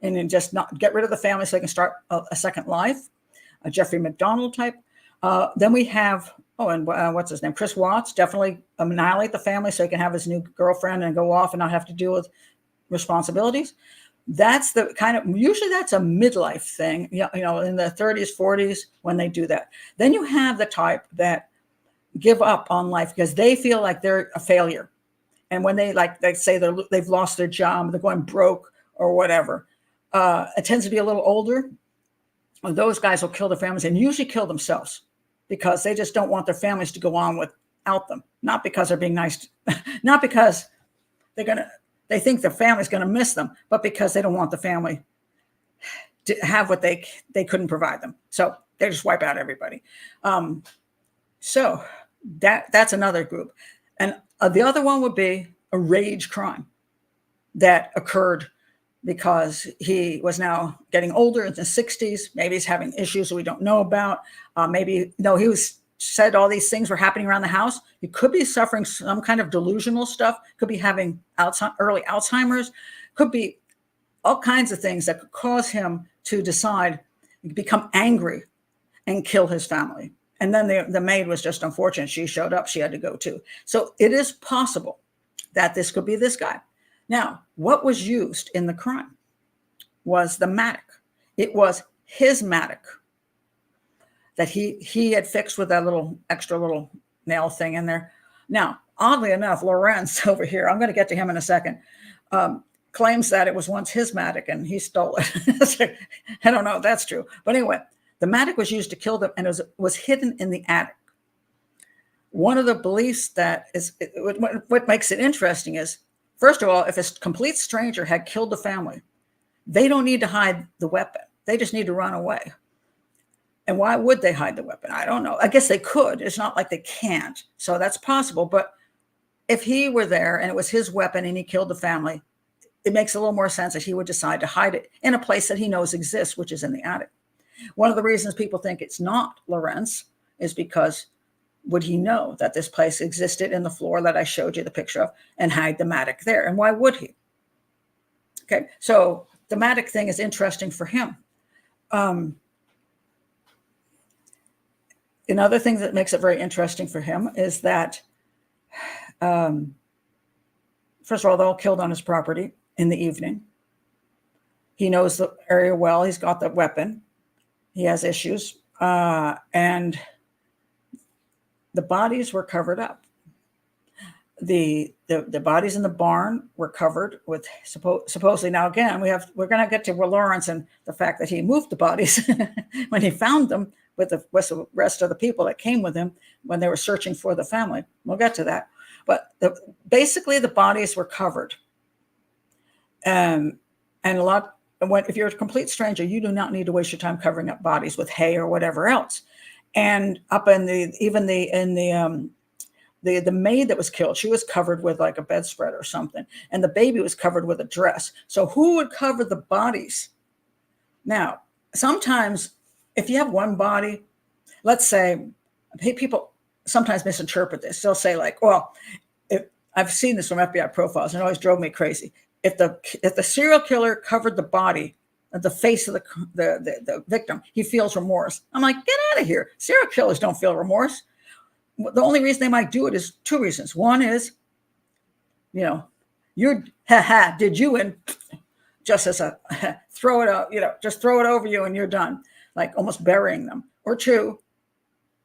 and then just not get rid of the family so they can start a second life, a Jeffrey McDonald type. Then we have, what's his name? Chris Watts, definitely annihilate the family so he can have his new girlfriend and go off and not have to deal with responsibilities. That's the kind of, usually that's a midlife thing, in the 30s, 40s when they do that. Then you have the type that give up on life because they feel like they're a failure. And when they say they've lost their job, they're going broke or whatever, it tends to be a little older. Those guys will kill their families and usually kill themselves because they just don't want their families to go on without them. Not because they're being nice, not because they think their family's going to miss them, but because they don't want the family to have what they couldn't provide them. So they just wipe out everybody. So that's another group. And the other one would be a rage crime that occurred because he was now getting older in the 60s. Maybe he's having issues that we don't know about. He said all these things were happening around the house. He could be suffering some kind of delusional stuff, could be having early Alzheimer's, could be all kinds of things that could cause him to decide, become angry and kill his family. And then the maid was just unfortunate. She showed up, she had to go too. So it is possible that this could be this guy. Now, what was used in the crime was the mattock. It was his mattock that he had fixed with that extra little nail thing in there. Now, oddly enough, Lorenz over here, I'm going to get to him in a second, claims that it was once his mattock and he stole it. I don't know if that's true. But anyway, the mattock was used to kill them and it was hidden in the attic. One of the beliefs what makes it interesting is, first of all, if a complete stranger had killed the family, they don't need to hide the weapon. They just need to run away. And why would they hide the weapon? I don't know. I guess they could. It's not like they can't. So that's possible. But if he were there and it was his weapon and he killed the family, it makes a little more sense that he would decide to hide it in a place that he knows exists, which is in the attic. One of the reasons people think it's not Lorenz is because would he know that this place existed in the floor that I showed you the picture of and hide the mattock there? And why would he? Okay, so the mattock thing is interesting for him. Another thing that makes it very interesting for him is that, first of all, they're all killed on his property in the evening. He knows the area well. He's got the weapon. He has issues. And the bodies were covered up. The bodies in the barn were covered with supposedly. Now again, we're going to get to Lorenz and the fact that he moved the bodies when he found them with the rest of the people that came with him when they were searching for the family. We'll get to that. But basically the bodies were covered. And if you're a complete stranger, you do not need to waste your time covering up bodies with hay or whatever else. And up in the maid that was killed, she was covered with like a bedspread or something, and the baby was covered with a dress. So who would cover the bodies? Now, sometimes if you have one body, let's say, people sometimes misinterpret this. They'll say like, well, I've seen this from FBI profiles, and it always drove me crazy. If the serial killer covered the body, the face of the victim, he feels remorse. I'm like, get out of here. Serial killers don't feel remorse. The only reason they might do it is two reasons. One is, you're did you, and just as a throw it out, just throw it over you and you're done, like almost burying them. Or two,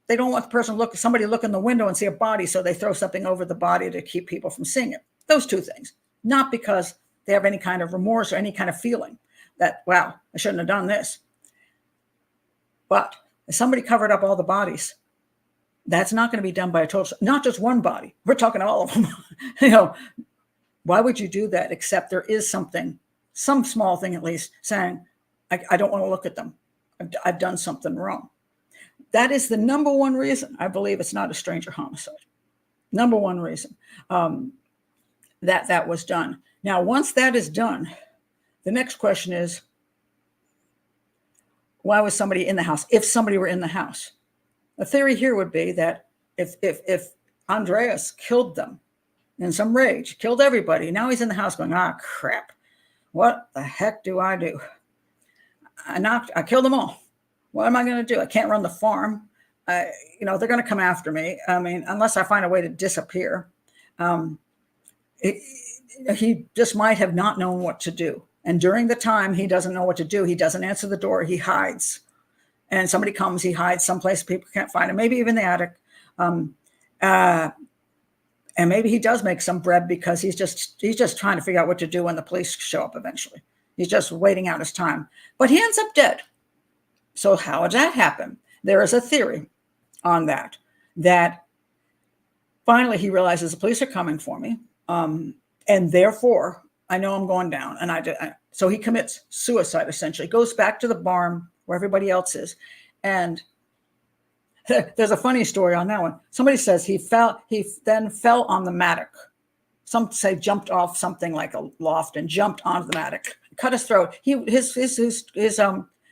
they don't want the person somebody look in the window and see a body, so they throw something over the body to keep people from seeing it. Those two things, not because they have any kind of remorse or any kind of feeling that, wow, I shouldn't have done this. But if somebody covered up all the bodies, that's not going to be done by not just one body. We're talking all of them. Why would you do that? Except there is something, some small thing at least, saying, I don't want to look at them. I've done something wrong. That is the number one reason I believe it's not a stranger homicide. Number one reason that was done. Now, once that is done, the next question is, why was somebody in the house? If somebody were in the house, the theory here would be that if Andreas killed them in some rage, killed everybody, now he's in the house going, crap, what the heck do I do? I killed them all. What am I going to do? I can't run the farm. They're going to come after me. I mean, unless I find a way to disappear. He just might have not known what to do. And during the time he doesn't know what to do, he doesn't answer the door, he hides. And somebody comes, he hides someplace people can't find him, maybe even the attic. And maybe he does make some bread because he's just trying to figure out what to do when the police show up eventually. He's just waiting out his time. But he ends up dead. So how did that happen? There is a theory on that finally he realizes the police are coming for me. And therefore, I know I'm going down. And so he commits suicide, essentially. Goes back to the barn where everybody else is. And there's a funny story on that one. Somebody says he then fell on the mattock. Some say jumped off something like a loft and jumped onto the mattock, cut his throat. His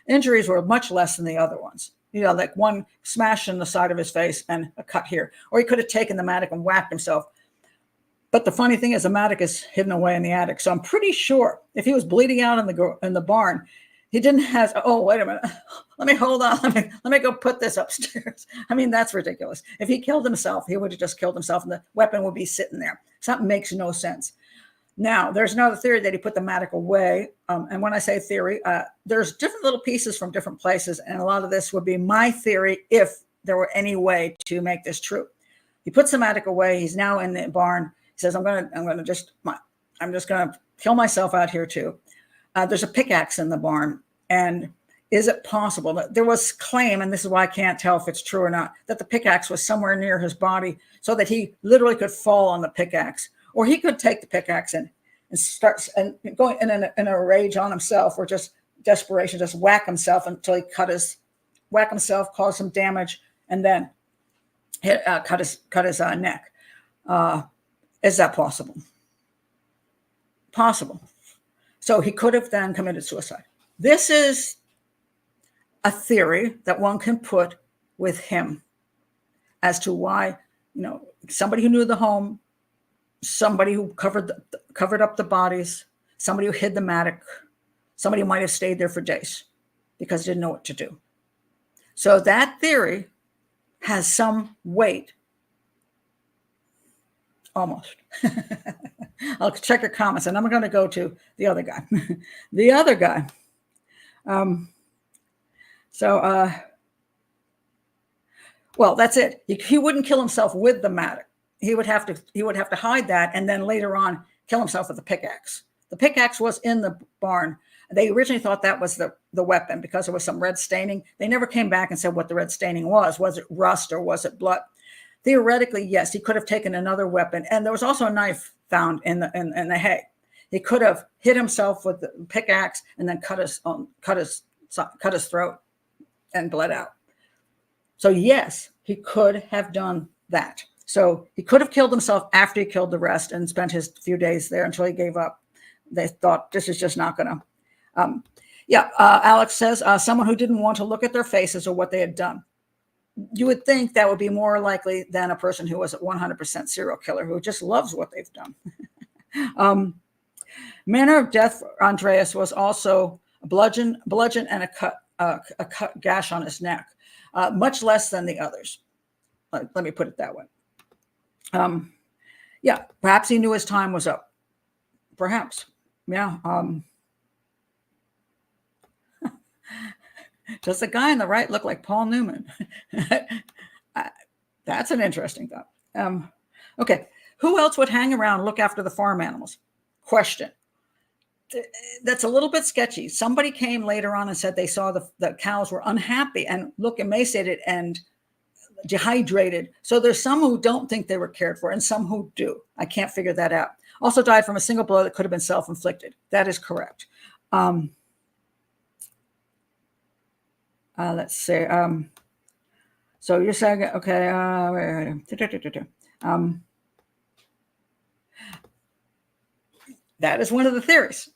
injuries were much less than the other ones. Like one smash in the side of his face and a cut here. Or he could have taken the mattock and whacked himself. But the funny thing is, the mattock is hidden away in the attic. So I'm pretty sure if he was bleeding out in the barn, he didn't have, oh, wait a minute. Let me hold on. Let me go put this upstairs. I mean, that's ridiculous. If he killed himself, he would have just killed himself and the weapon would be sitting there. Something makes no sense. Now, there's another theory that he put the mattock away. And when I say theory, there's different little pieces from different places. And a lot of this would be my theory if there were any way to make this true. He puts the mattock away. He's now in the barn. He says, I'm just going to kill myself out here too. There's a pickaxe in the barn. And is it possible that there was claim, and this is why I can't tell if it's true or not, that the pickaxe was somewhere near his body so that he literally could fall on the pickaxe, or he could take the pickaxe and start and going in a rage on himself, or just desperation, just whack himself until he whack himself, cause some damage, and then cut his neck. Is that possible? Possible. So he could have then committed suicide. This is a theory that one can put with him as to why, somebody who knew the home, somebody who covered up the bodies, somebody who hid the mattock, somebody who might have stayed there for days because he didn't know what to do. So that theory has some weight. Almost. I'll check your comments, and I'm going to go to the other guy. The other guy. Well, that's it. He wouldn't kill himself with the mattock. He would have to hide that, and then later on kill himself with the pickaxe. The pickaxe was in the barn. They originally thought that was the weapon because there was some red staining. They never came back and said what the red staining was. Was it rust or was it blood? Theoretically, yes, he could have taken another weapon. And there was also a knife found in the hay. He could have hit himself with the pickaxe and then cut his throat and bled out. So yes, he could have done that. So he could have killed himself after he killed the rest and spent his few days there until he gave up. They thought this is just not going to. Alex says someone who didn't want to look at their faces or what they had done. You would think that would be more likely than a person who was a 100% serial killer who just loves what they've done. Manner of death for Andreas was also a bludgeon and a cut gash on his neck, much less than the others. Let me put it that way. Perhaps he knew his time was up. Perhaps. Yeah. Does the guy on the right look like Paul Newman? That's an interesting thought. Okay. Who else would hang around and look after the farm animals? Question. That's a little bit sketchy. Somebody came later on and said they saw the cows were unhappy and look emaciated and dehydrated. So there's some who don't think they were cared for and some who do. I can't figure that out. Also died from a single blow that could have been self-inflicted. That is correct. Let's see. So you're saying, okay. That is one of the theories.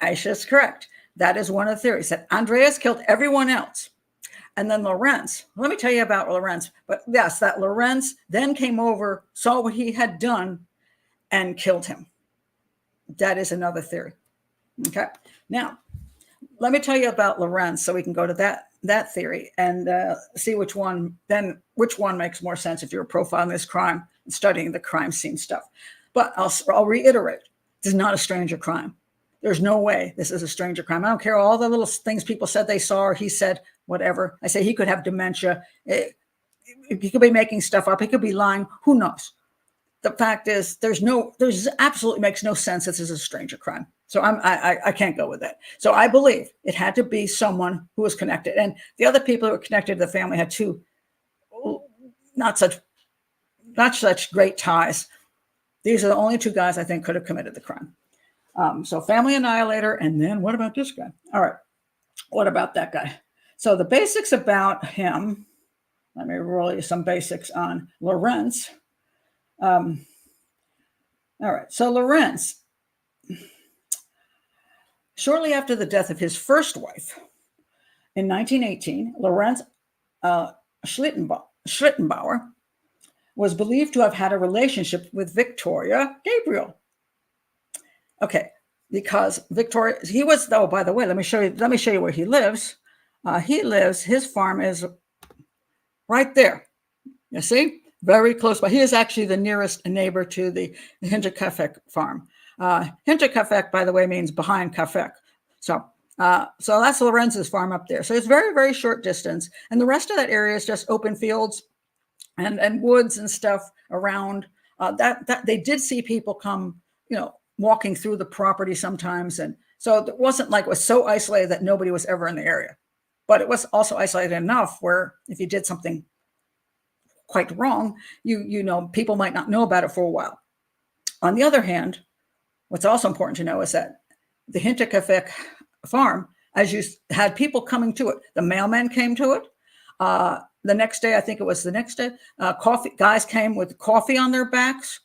Aisha's correct. That is one of the theories, that Andreas killed everyone else. And then Lorenz, let me tell you about Lorenz. But yes, that Lorenz then came over, saw what he had done, and killed him. That is another theory. Okay. Now, let me tell you about Lorenz so we can go to that theory and see which one makes more sense if you're profiling this crime and studying the crime scene stuff. But I'll reiterate, this is not a stranger crime. There's no way this is a stranger crime. I don't care all the little things people said they saw or he said, whatever. I say he could have dementia. He could be making stuff up. He could be lying. Who knows? The fact is, there's absolutely makes no sense. This is a stranger crime. So I can't go with that. So I believe it had to be someone who was connected. And the other people who were connected to the family had two not such great ties. These are the only two guys I think could have committed the crime. So family annihilator. And then what about this guy? All right. What about that guy? So the basics about him, let me roll you some basics on Lorenz. All right. So Lorenz, shortly after the death of his first wife in 1918, Lorenz Schlittenbauer was believed to have had a relationship with Victoria Gabriel. Okay, because Victoria, he was, oh, by the way, let me show you where he lives. His farm is right there. You see? Very close by. He is actually the nearest neighbor to the Hinterkaifeck farm. Hinterkaifeck, by the way, means behind Kaifeck. So that's Lorenz's farm up there. So it's very, very short distance. And the rest of that area is just open fields and woods and stuff around. That they did see people come, walking through the property sometimes. And so it wasn't like it was so isolated that nobody was ever in the area. But it was also isolated enough where if you did something quite wrong, people might not know about it for a while. On the other hand, what's also important to know is that the Hinterkaifeck farm, as you had people coming to it, the mailman came to it. The next day, I think it was the next day, guys came with coffee on their backs,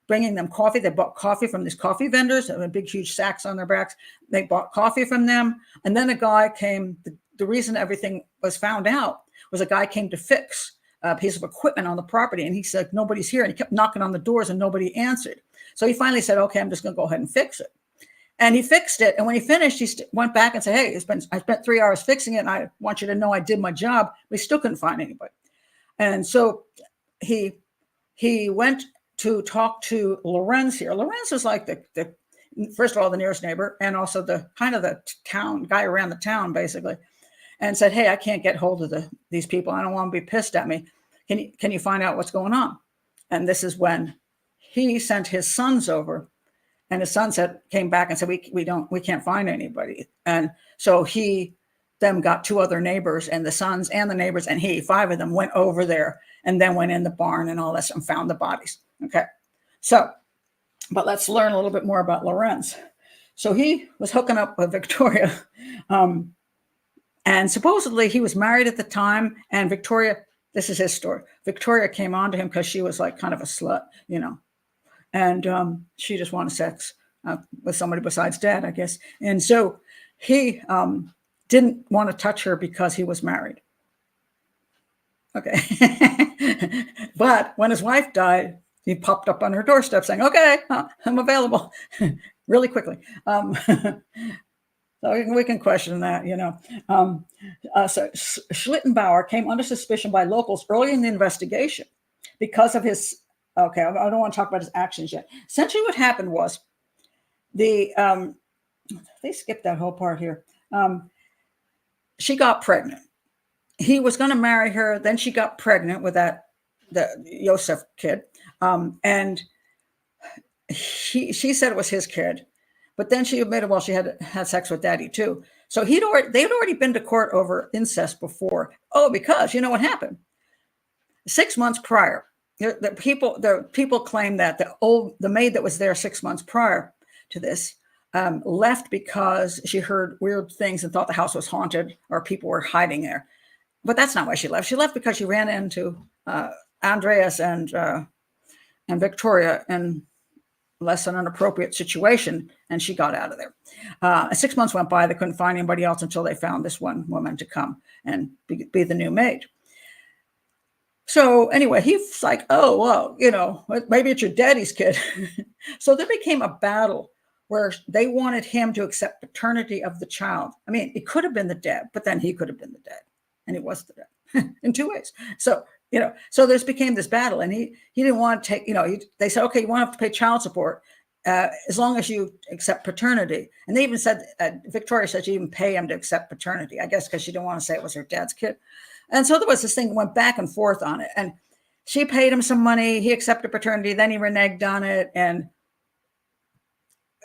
bringing them coffee. They bought coffee from these coffee vendors, and big, huge sacks on their backs. They bought coffee from them. And then a guy came. The reason everything was found out was a guy came to fix a piece of equipment on the property. And he said, nobody's here. And he kept knocking on the doors and nobody answered. So he finally said, okay, I'm just going to go ahead and fix it. And he fixed it. And when he finished, he went back and said, hey, I spent 3 hours fixing it. And I want you to know I did my job. We still couldn't find anybody. And so he went to talk to Lorenz here. Lorenz is like the first of all, the nearest neighbor, and also the kind of the town guy around the town, basically, and said, hey, I can't get hold of these people. I don't want them to be pissed at me. Can you find out what's going on? And this is when he sent his sons over. And his son came back and said, we can't find anybody. And so he then got 2 other neighbors, and the sons and the neighbors and 5 of them went over there and then went in the barn and all this and found the bodies. Okay. So, but let's learn a little bit more about Lorenz. So he was hooking up with Victoria. And supposedly he was married at the time. And Victoria, this is his story. Victoria came on to him because she was like kind of a slut, and she just wanted sex with somebody besides dad, I guess. And so he didn't want to touch her because he was married. Okay. But when his wife died, he popped up on her doorstep saying, okay, I'm available really quickly. So we can question that, So Schlittenbauer came under suspicion by locals early in the investigation because of his, okay, I don't want to talk about his actions yet. Essentially what happened was they skipped that whole part here. She got pregnant. He was going to marry her. Then she got pregnant with the Joseph kid. And she said it was his kid. But then she admitted, well, she had sex with daddy too. So they'd already been to court over incest before. Oh, because you know what happened? 6 months prior, the people claim that the maid that was there 6 months prior to this left because she heard weird things and thought the house was haunted or people were hiding there. But that's not why she left. She left because she ran into Andreas and Victoria and less than an appropriate situation, and she got out of there. 6 months went by. They couldn't find anybody else until they found this one woman to come and be the new maid. So anyway, he's like, oh, well, maybe it's your daddy's kid. So there became a battle where they wanted him to accept paternity of the child. I mean, it could have been the dad, but then he could have been the dad, and he was the dad in two ways. So so this became this battle, and he didn't want to take, they said, okay, you won't have to pay child support as long as you accept paternity. And they even said, Victoria said she even pay him to accept paternity, I guess, because she didn't want to say it was her dad's kid. And so there was this thing that went back and forth on it. And she paid him some money. He accepted paternity. Then he reneged on it. And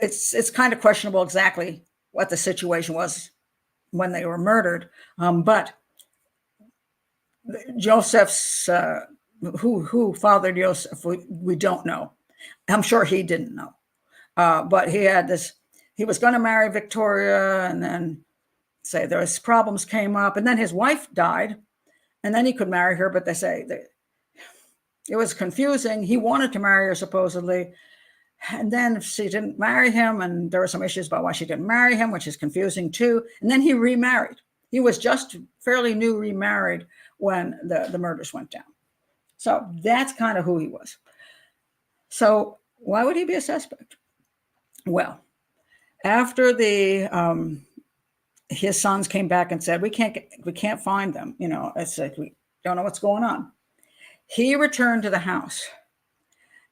it's kind of questionable exactly what the situation was when they were murdered. But Joseph's, who fathered Joseph, we don't know. I'm sure he didn't know. But he was going to marry Victoria, and then say there was problems came up, and then his wife died, and then he could marry her, but they say it was confusing. He wanted to marry her supposedly, and then she didn't marry him, and there were some issues about why she didn't marry him, which is confusing too. And then he remarried. He was just fairly new remarried when the murders went down. So that's kind of who he was. So why would he be a suspect? Well, after his sons came back and said, we can't find them. It's like, we don't know what's going on. He returned to the house,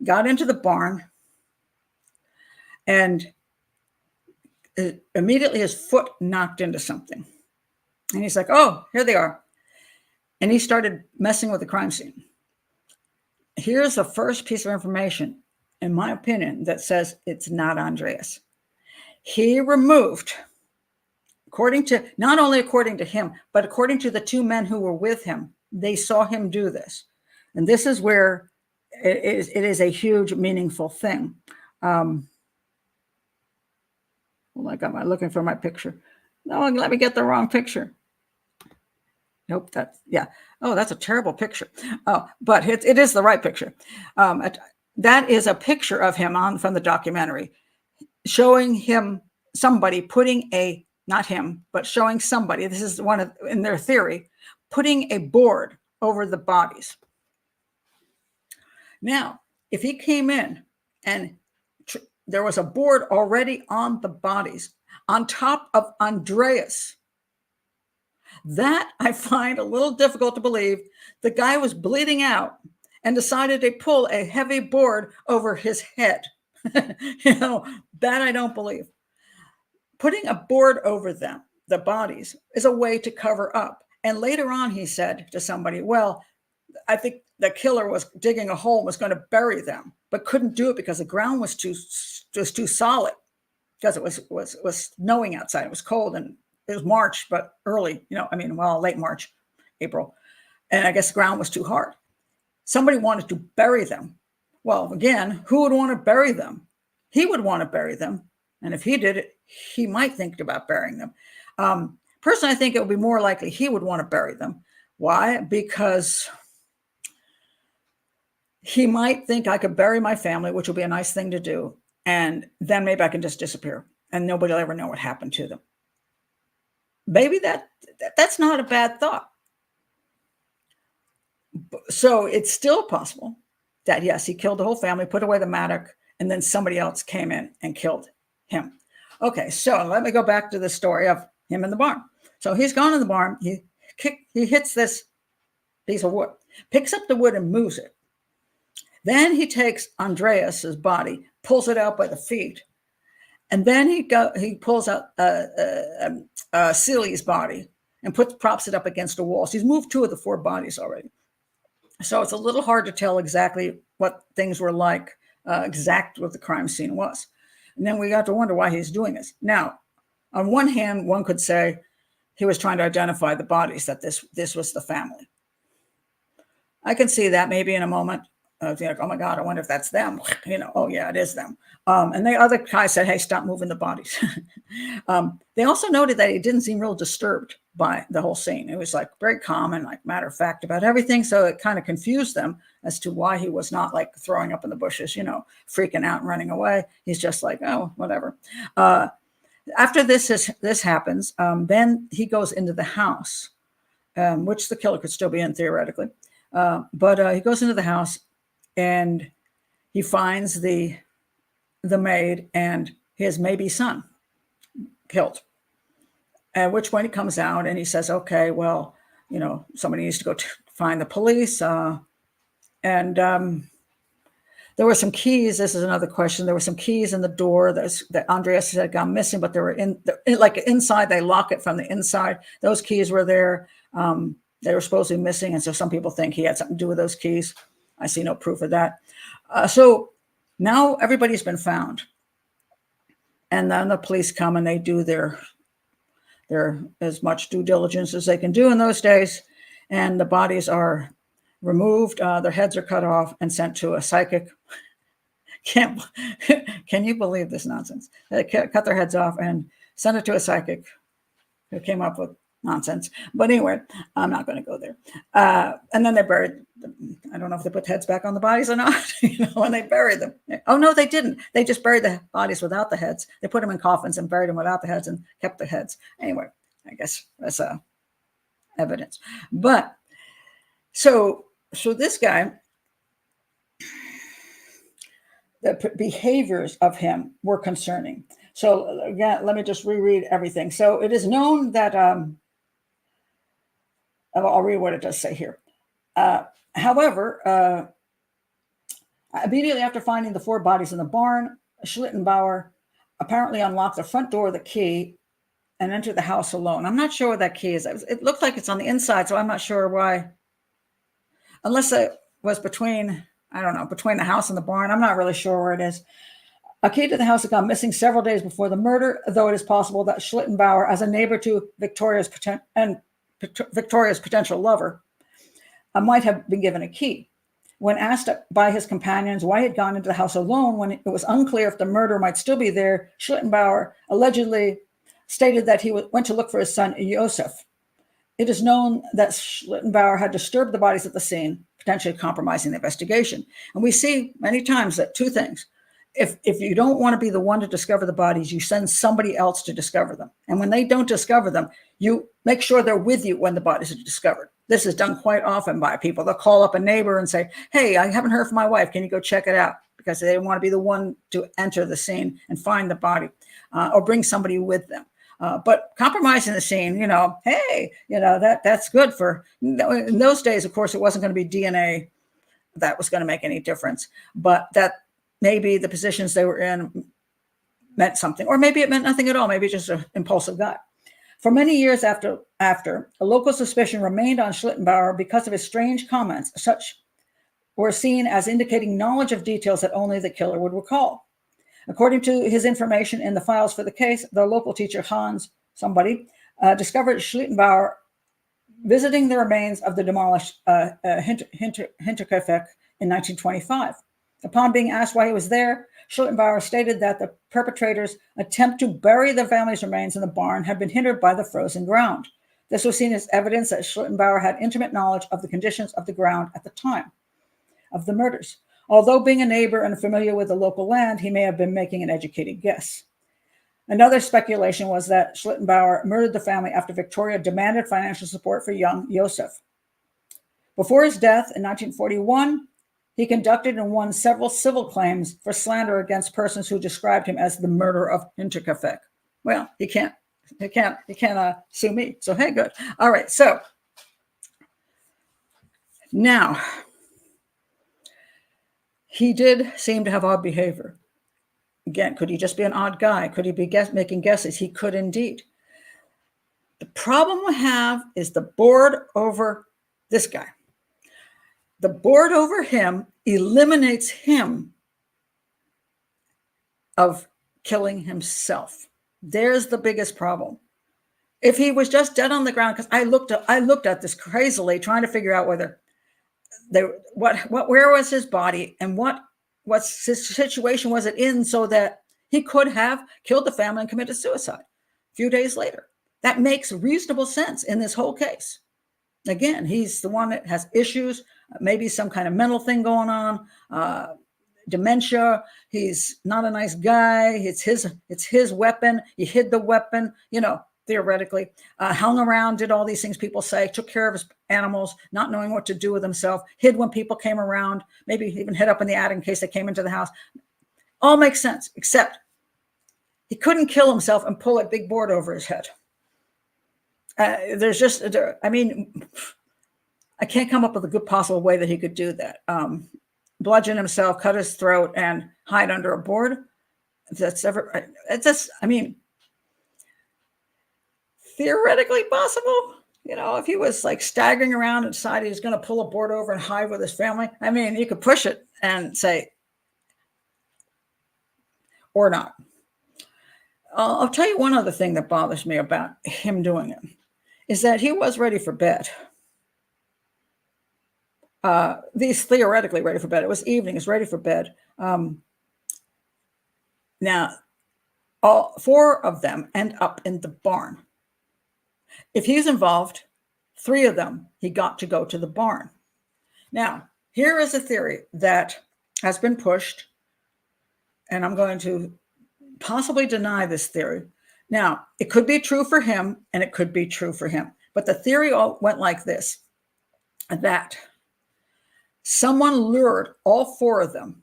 got into the barn, and immediately his foot knocked into something. And he's like, oh, here they are. And he started messing with the crime scene. Here's the first piece of information, in my opinion, that says it's not Andreas. He removed, not only according to him, but according to the two men who were with him, they saw him do this. And this is where it is a huge, meaningful thing. Am I looking for my picture? No, let me get the wrong picture. Nope, that's a terrible picture. Oh, but it is the right picture. That is a picture of him from the documentary, showing him somebody not him, but showing somebody, this is in their theory, putting a board over the bodies. Now, if he came in and there was a board already on the bodies, on top of Andreas, that I find a little difficult to believe. The guy was bleeding out and decided to pull a heavy board over his head. That I don't believe. Putting a board over the bodies, is a way to cover up. And later on, he said to somebody, well, I think the killer was digging a hole, was going to bury them, but couldn't do it because the ground was too solid, because it was snowing outside. It was cold, and it was March, but early, late March, April. And I guess the ground was too hard. Somebody wanted to bury them. Well, again, who would want to bury them? He would want to bury them. And if he did it, he might think about burying them. Personally, I think it would be more likely he would want to bury them. Why? Because he might think I could bury my family, which would be a nice thing to do. And then maybe I can just disappear and nobody will ever know what happened to them. Maybe that's not a bad thought. So it's still possible that, yes, he killed the whole family, put away the mattock, and then somebody else came in and killed him. Okay, so let me go back to the story of him in the barn. So he's gone in the barn. He hits this piece of wood, picks up the wood and moves it. Then he takes Andreas's body, pulls it out by the feet, and then he pulls out Celia's body and props it up against the wall. So he's moved 2 of the 4 bodies already. So it's a little hard to tell exactly what things were like, exact what the crime scene was. And then we got to wonder why he's doing this. Now, on one hand, one could say he was trying to identify the bodies, that this was the family. I can see that maybe in a moment. Like, oh my God, I wonder if that's them. Oh yeah, it is them. And the other guy said, hey, stop moving the bodies. They also noted that he didn't seem real disturbed by the whole scene. It was like very calm and like matter of fact about everything. So it kind of confused them as to why he was not like throwing up in the bushes, freaking out and running away. He's just like, oh, whatever. After this happens, then he goes into the house, which the killer could still be in theoretically. But he goes into the house and he finds the maid and his maybe son killed. At which point he comes out and he says, okay, well, somebody needs to go find the police. And there were some keys. This is another question. There were some keys in the door that Andreas had gone missing, but they were like inside. They lock it from the inside. Those keys were there. They were supposed to be missing. And so some people think he had something to do with those keys. I see no proof of that. So now everybody's been found. And then the police come and they do their as much due diligence as they can do in those days. And the bodies are removed. Their heads are cut off and sent to a psychic. Can you believe this nonsense? They cut their heads off and sent it to a psychic who came up with nonsense. But anyway, I'm not going to go there. And then they buried them. I don't know if they put heads back on the bodies or not, when they buried them. Oh, no, they didn't. They just buried the bodies without the heads. They put them in coffins and buried them without the heads and kept the heads. Anyway, I guess that's evidence. But so this guy, the behaviors of him were concerning. So again, let me just reread everything. So it is known that, I'll read what it does say here. However, immediately after finding the 4 bodies in the barn, Schlittenbauer apparently unlocked the front door with a key and entered the house alone. I'm not sure what that key is. It looks like it's on the inside, so I'm not sure why. Unless it was between the house and the barn. I'm not really sure where it is. A key to the house had gone missing several days before the murder, though it is possible that Schlittenbauer, as a neighbor to Victoria's potential lover, might have been given a key. When asked by his companions why he had gone into the house alone when it was unclear if the murderer might still be there, Schlittenbauer allegedly stated that he went to look for his son, Josef. It is known that Schlittenbauer had disturbed the bodies at the scene, potentially compromising the investigation. And we see many times that 2 things. If you don't want to be the one to discover the bodies, you send somebody else to discover them. And when they don't discover them, you make sure they're with you when the bodies are discovered. This is done quite often by people. They'll call up a neighbor and say, hey, I haven't heard from my wife. Can you go check it out? Because they want to be the one to enter the scene and find the body, or bring somebody with them. But compromising the scene, hey, that's good for, in those days, of course, it wasn't going to be DNA that was going to make any difference, but that maybe the positions they were in meant something, or maybe it meant nothing at all. Maybe just an impulsive gut. For many years after, a local suspicion remained on Schlittenbauer because of his strange comments. Such were seen as indicating knowledge of details that only the killer would recall. According to his information in the files for the case, the local teacher, Hans, discovered Schlittenbauer visiting the remains of the demolished Hinterkaifeck in 1925. Upon being asked why he was there, Schlittenbauer stated that the perpetrators' attempt to bury the family's remains in the barn had been hindered by the frozen ground. This was seen as evidence that Schlittenbauer had intimate knowledge of the conditions of the ground at the time of the murders. Although being a neighbor and familiar with the local land, he may have been making an educated guess. Another speculation was that Schlittenbauer murdered the family after Victoria demanded financial support for young Josef. Before his death in 1941, he conducted and won several civil claims for slander against persons who described him as the murderer of Hinterkaifeck. Well, he can't sue me. So, hey, good. All right. So now he did seem to have odd behavior. Again, could he just be an odd guy? Could he be making guesses? He could indeed. The problem we have is the board over this guy. The board over him eliminates him of killing himself. There's the biggest problem. If he was just dead on the ground, because I looked at this crazily, trying to figure out whether where was his body and what situation was it in, so that he could have killed the family and committed suicide a few days later. That makes reasonable sense in this whole case. Again, he's the one that has issues, maybe some kind of mental thing going on, dementia. He's not a nice guy. It's his weapon. He hid the weapon, theoretically, hung around, did all these things people say, took care of his animals, not knowing what to do with himself, hid when people came around, maybe even hid up in the attic in case they came into the house. All makes sense, except he couldn't kill himself and pull a big board over his head. I can't come up with a good possible way that he could do that. Bludgeon himself, cut his throat, and hide under a board. Theoretically possible. If he was like staggering around and decided he was going to pull a board over and hide with his family, you could push it and say, or not. I'll tell you one other thing that bothers me about him doing it is that he was ready for bed. He's theoretically ready for bed. It was evening. He's ready for bed. Now, all four of them end up in the barn. If he's involved, three of them, he got to go to the barn. Now, here is a theory that has been pushed, and I'm going to possibly deny this theory. Now, it could be true for him, and it could be true for him. But the theory all went like this, that someone lured all four of them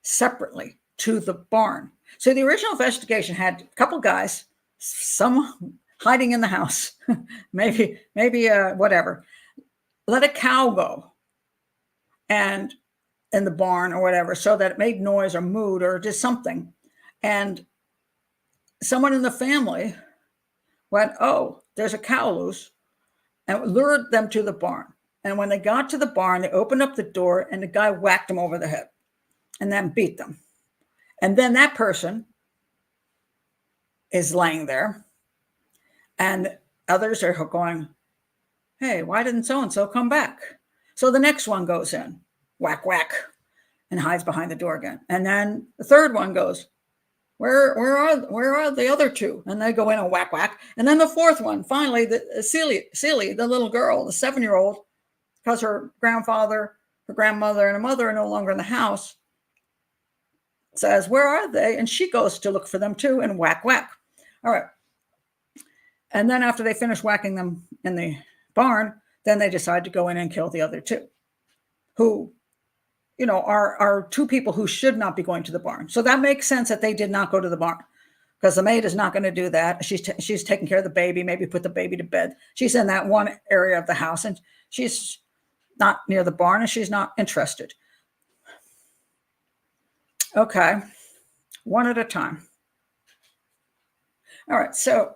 separately to the barn. So the original investigation had a couple guys, some hiding in the house, maybe whatever. Let a cow go and in the barn or whatever, so that it made noise or moved or did something. And someone in the family went, oh, there's a cow loose, and lured them to the barn. And when they got to the barn, they opened up the door and the guy whacked them over the head and then beat them. And then that person is laying there, and others are going, hey, why didn't so-and-so come back? So the next one goes in, whack, whack, and hides behind the door again. And then the third one goes, where are the other two? And they go in and whack, whack. And then the fourth one, finally, Celie, the little girl, the 7-year-old, because her grandfather, her grandmother, and her mother are no longer in the house, says, where are they? And she goes to look for them too, and whack, whack. All right. And then after they finish whacking them in the barn, then they decide to go in and kill the other two, who, are two people who should not be going to the barn. So that makes sense that they did not go to the barn, because the maid is not going to do that. She's taking care of the baby, maybe put the baby to bed. She's in that one area of the house, and she's not near the barn, and she's not interested. Okay, one at a time. All right, so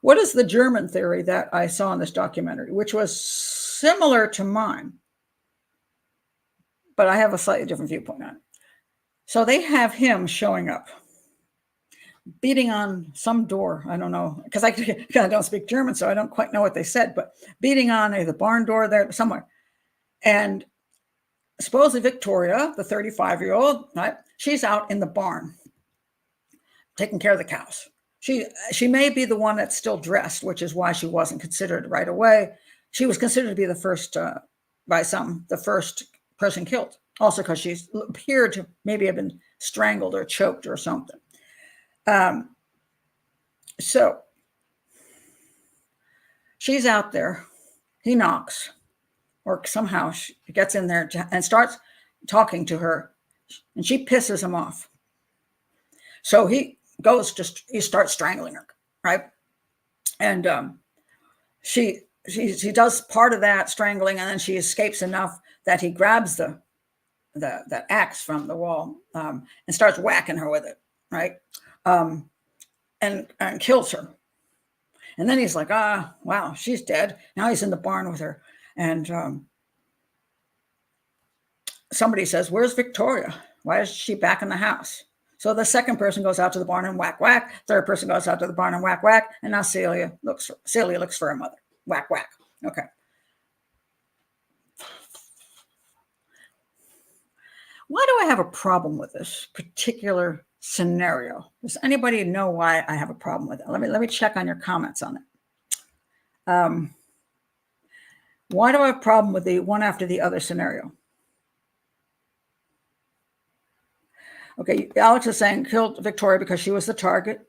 what is the German theory that I saw in this documentary, which was similar to mine, but I have a slightly different viewpoint on it. So they have him showing up, beating on some door. I don't know, because I don't speak German, so I don't quite know what they said, but beating on the barn door there somewhere. And supposedly Victoria, the 35-year-old, right? She's out in the barn taking care of the cows. She may be the one that's still dressed, which is why she wasn't considered right away. She was considered to be the first, by some, the first person killed. Also because she appeared to maybe have been strangled or choked or something. So she's out there. He knocks, or somehow she gets in there and starts talking to her, and she pisses him off. So he starts strangling her, right? And she does part of that strangling, and then she escapes enough that he grabs the axe from the wall and starts whacking her with it, right? And kills her. And then he's like, wow, she's dead. Now he's in the barn with her. And somebody says, where's Victoria? Why is she back in the house? So the second person goes out to the barn and whack, whack. Third person goes out to the barn and whack, whack. And now Celia looks for her mother. Whack, whack. Okay. Why do I have a problem with this particular scenario? Does anybody know why I have a problem with it? Let me check on your comments on it. Why do I have a problem with the one after the other scenario? Okay, Alex is saying killed Victoria because she was the target.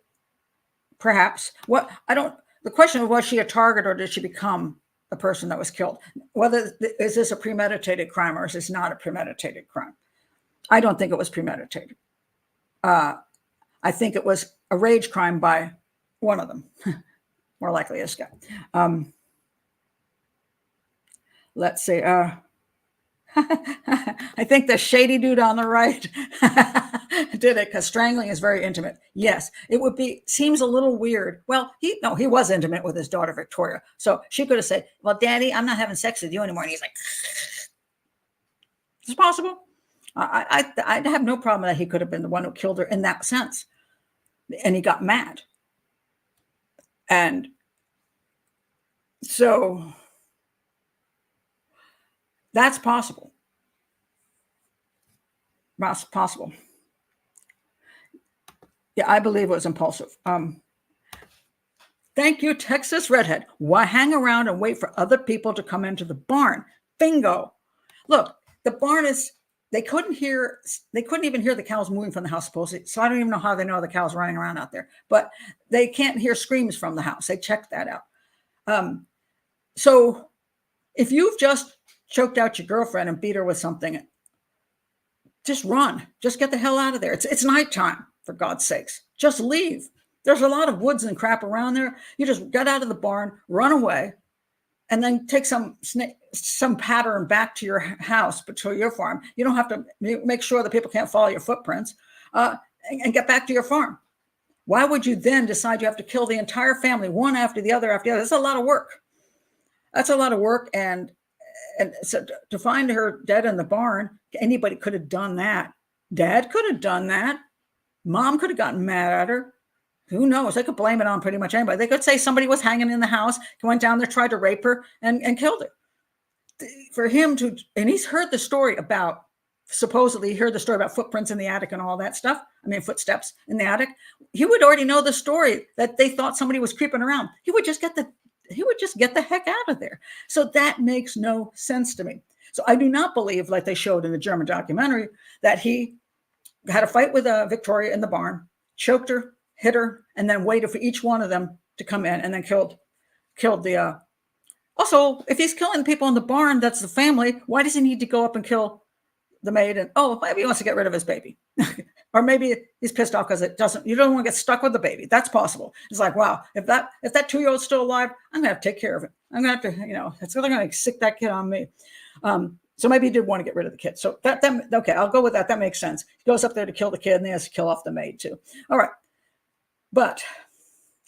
Perhaps. The question of, was she a target or did she become the person that was killed? Is this a premeditated crime or is this not a premeditated crime? I don't think it was premeditated. I think it was a rage crime by one of them. More likely this guy. Let's see. I think the shady dude on the right did it because strangling is very intimate. Yes, seems a little weird. Well, he was intimate with his daughter, Victoria. So she could have said, well, Daddy, I'm not having sex with you anymore. And he's like, it's possible. I have no problem that he could have been the one who killed her in that sense. And he got mad. And so that's possible. That's possible. Yeah, I believe it was impulsive. Thank you, Texas Redhead. Why hang around and wait for other people to come into the barn? Bingo. Look, the barn they couldn't even hear the cows moving from the house, supposedly. So I don't even know how they know the cows running around out there. But they can't hear screams from the house. They checked that out. So if you've just choked out your girlfriend and beat her with something, just run. Just get the hell out of there. It's nighttime, for God's sakes. Just leave. There's a lot of woods and crap around there. You just get out of the barn, run away, and then take some pattern back to your house, but to your farm. You don't have to make sure that people can't follow your footprints and get back to your farm. Why would you then decide you have to kill the entire family, one after the other after the other? That's a lot of work. That's a lot of work. And so to find her dead in the barn, anybody could have done that. Dad could have done that. Mom could have gotten mad at her. Who knows? They could blame it on pretty much anybody. They could say somebody was hanging in the house, went down there, tried to rape her, and killed her. For him to, and he's heard the story about, supposedly heard the story about footprints in the attic and all that stuff. I mean, footsteps in the attic. He would already know the story that they thought somebody was creeping around. He would just get the heck out of there. So that makes no sense to me. So I do not believe, like they showed in the German documentary, that he had a fight with Victoria in the barn, choked her, hit her, and then waited for each one of them to come in and then killed the. Also, if he's killing people in the barn, that's the family. Why does he need to go up and kill the maid? And maybe he wants to get rid of his baby. Or maybe he's pissed off because you don't want to get stuck with the baby. That's possible. It's like, wow, if that 2-year-old's still alive, I'm going to have to take care of it. I'm going to have to, it's going to sick that kid on me. So maybe he did want to get rid of the kid. So okay, I'll go with that. That makes sense. He goes up there to kill the kid and he has to kill off the maid too. All right. But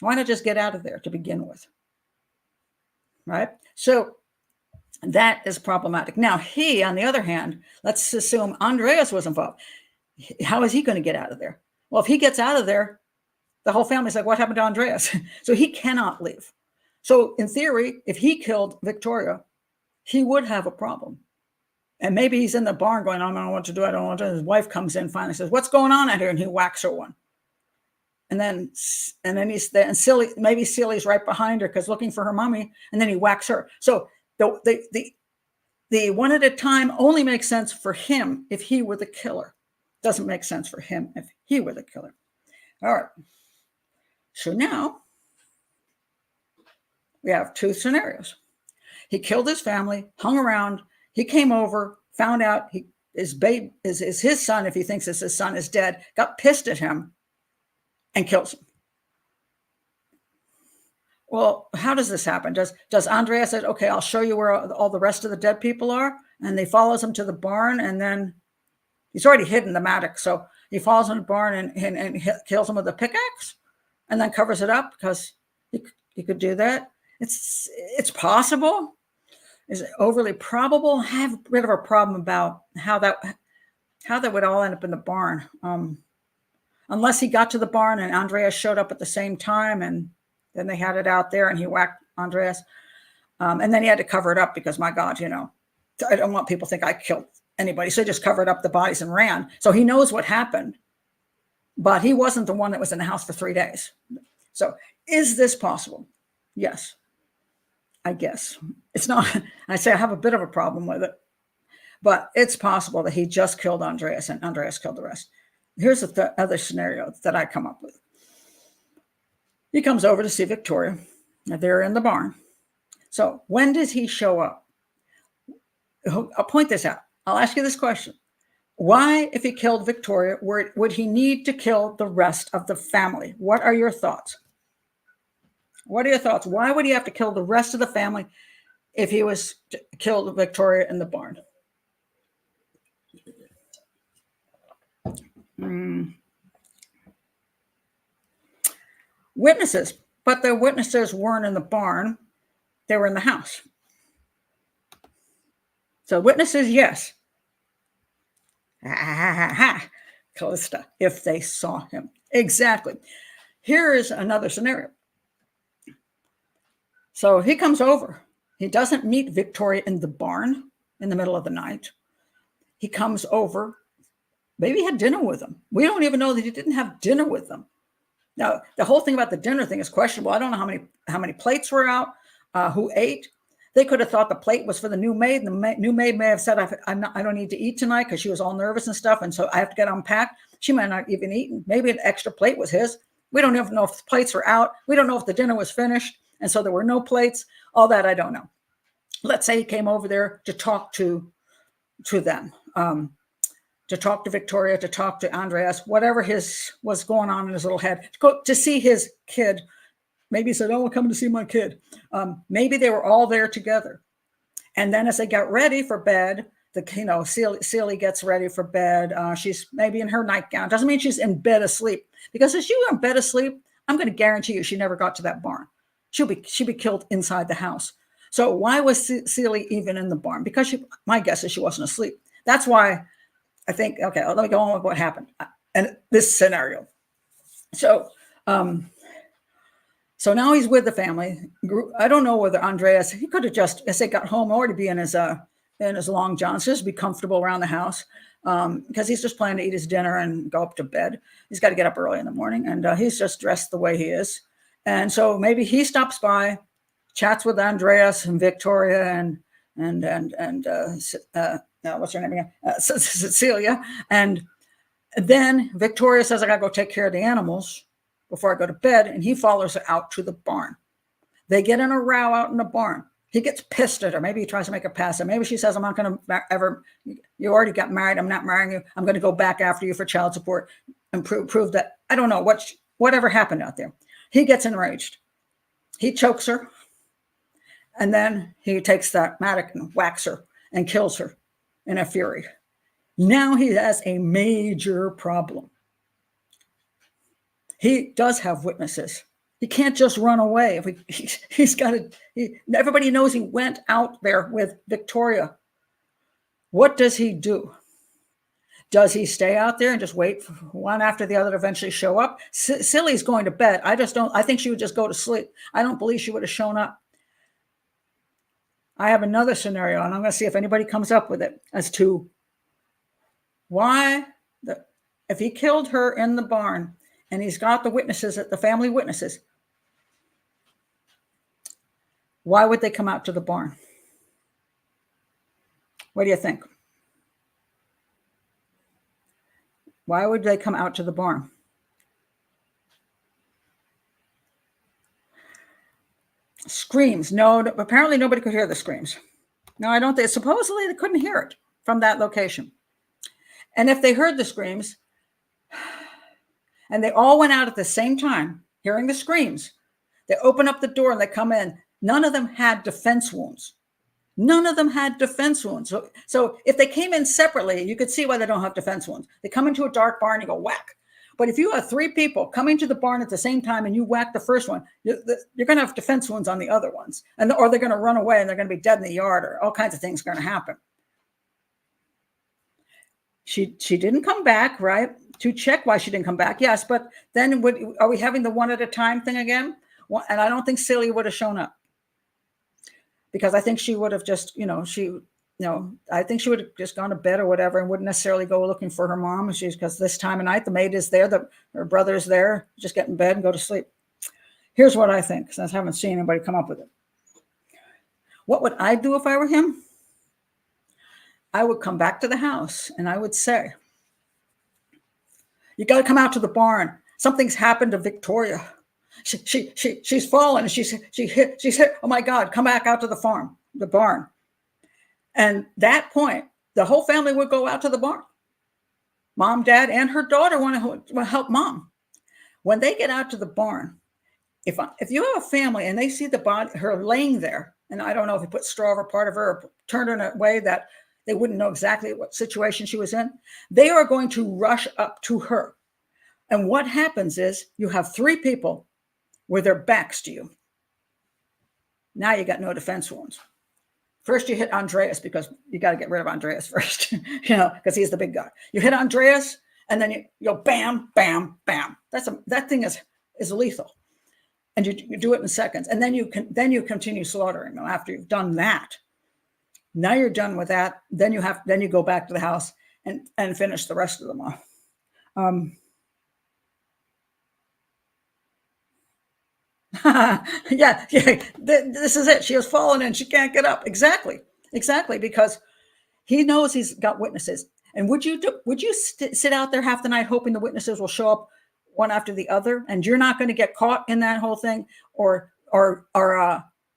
why not just get out of there to begin with? Right? So that is problematic. Now, he, on the other hand, let's assume Andreas was involved. How is he going to get out of there? Well, if he gets out of there, the whole family's like, what happened to Andreas? So he cannot leave. So in theory, if he killed Victoria, he would have a problem. And maybe he's in the barn going, I don't know what to do. I don't know what to do. His wife comes in finally, says, what's going on out here? And he whacks her one. And then he's there, and maybe Celie's right behind her because looking for her mommy, and then he whacks her. So the one at a time only makes sense for him if he were the killer. Doesn't make sense for him if he were the killer. All right. So now we have two scenarios. He killed his family, hung around. He came over, found out his son, if he thinks it's his son, is dead, got pissed at him and kills him. Well, how does this happen? Does Andreas say, okay, I'll show you where all the rest of the dead people are? And he follows him to the barn, and then he's already hidden the mattock. So he follows in the barn and kills him with a pickaxe and then covers it up because he could do that. It's possible. Is it overly probable? I have a bit of a problem about how that would all end up in the barn. Unless he got to the barn and Andreas showed up at the same time, and then they had it out there and he whacked Andreas. And then he had to cover it up because, my God, I don't want people to think I killed anybody. So he just covered up the bodies and ran. So he knows what happened, but he wasn't the one that was in the house for 3 days. So is this possible? Yes, I guess. It's not, I say I have a bit of a problem with it, but it's possible that he just killed Andreas and Andreas killed the rest. Here's the other scenario that I come up with. He comes over to see Victoria. They're in the barn. So when does he show up? I'll point this out. I'll ask you this question. Why, if he killed Victoria, would he need to kill the rest of the family? What are your thoughts? What are your thoughts? Why would he have to kill the rest of the family if he was to kill Victoria in the barn? Witnesses, but the witnesses weren't in the barn. They were in the house. So witnesses, yes. Callista, if they saw him. Exactly. Here is another scenario. So he comes over. He doesn't meet Victoria in the barn in the middle of the night. He comes over. Maybe he had dinner with them. We don't even know that he didn't have dinner with them. Now, the whole thing about the dinner thing is questionable. I don't know how many plates were out, who ate. They could have thought the plate was for the new maid. And the new maid may have said, I don't need to eat tonight because she was all nervous and stuff. And so I have to get unpacked. She might not even eaten. Maybe an extra plate was his. We don't even know if the plates were out. We don't know if the dinner was finished. And so there were no plates. All that I don't know. Let's say he came over there to talk to them, to talk to Victoria, to talk to Andreas, whatever was going on in his little head, to see his kid. Maybe he said, oh, I'm coming to see my kid. Maybe they were all there together. And then as they got ready for bed, Celie gets ready for bed. She's maybe in her nightgown. Doesn't mean she's in bed asleep. Because if she were in bed asleep, I'm going to guarantee you she never got to that barn. She'd be killed inside the house. So why was Celie even in the barn? Because my guess is she wasn't asleep. That's why I think, okay, let me go on with what happened. And this scenario. So now he's with the family. I don't know whether Andreas, he could have just, as they got home, already be in his long johns, just be comfortable around the house, because he's just planning to eat his dinner and go up to bed. He's got to get up early in the morning, and he's just dressed the way he is. And so maybe he stops by, chats with Andreas and Victoria and what's her name again? Cecilia. And then Victoria says, I got to go take care of the animals before I go to bed. And he follows her out to the barn. They get in a row out in the barn. He gets pissed at her. Maybe he tries to make a pass. And maybe she says, I'm not going to ever, you already got married. I'm not marrying you. I'm going to go back after you for child support and prove that, I don't know, whatever happened out there. He gets enraged. He chokes her. And then he takes that mattock and whacks her and kills her in a fury. Now he has a major problem. He does have witnesses. He can't just run away. He's got to. Everybody knows he went out there with Victoria. What does he do? Does he stay out there and just wait for one after the other to eventually show up? Cilly's going to bed. I think she would just go to sleep. I don't believe she would have shown up. I have another scenario, and I'm going to see if anybody comes up with it as to why, if he killed her in the barn and he's got the witnesses, the family witnesses, why would they come out to the barn? What do you think? Why would they come out to the barn? Screams. No, apparently nobody could hear the screams. No, I don't think. Supposedly they couldn't hear it from that location. And if they heard the screams, and they all went out at the same time, hearing the screams, they open up the door and they come in. None of them had defense wounds. None of them had defense wounds. So if they came in separately, you could see why they don't have defense wounds. They come into a dark barn, you go whack. But if you have 3 people coming to the barn at the same time and you whack the first one, you're going to have defense wounds on the other ones. Or they're going to run away and they're going to be dead in the yard, or all kinds of things are going to happen. She didn't come back, right? To check why she didn't come back. Yes, but then are we having the one at a time thing again? And I don't think Celia would have shown up, because I think she would have just, I think she would have just gone to bed or whatever and wouldn't necessarily go looking for her mom. Because this time of night, the maid is there, her brother's there, just get in bed and go to sleep. Here's what I think, since I haven't seen anybody come up with it. What would I do if I were him? I would come back to the house and I would say, you got to come out to the barn. Something's happened to Victoria. She's fallen. She's hit. Oh my God, come back out to the barn. And that point, the whole family would go out to the barn. Mom, dad, and her daughter want to help mom. When they get out to the barn, if you have a family and they see the body, her laying there, and I don't know if they put straw over part of her or turned her in a way that they wouldn't know exactly what situation she was in, they are going to rush up to her. And what happens is you have 3 people with their backs to you. Now you got no defense wounds. First you hit Andreas, because you got to get rid of Andreas first, because he's the big guy. You hit Andreas, and then you go bam, bam, bam. That thing is lethal, and you do it in seconds, and then you continue slaughtering them after you've done that. Now you're done with that. Then you go back to the house and finish the rest of them off. Yeah. This is it. She has fallen and she can't get up. Exactly, because he knows he's got witnesses. And would you sit out there half the night hoping the witnesses will show up one after the other, and you're not going to get caught in that whole thing, or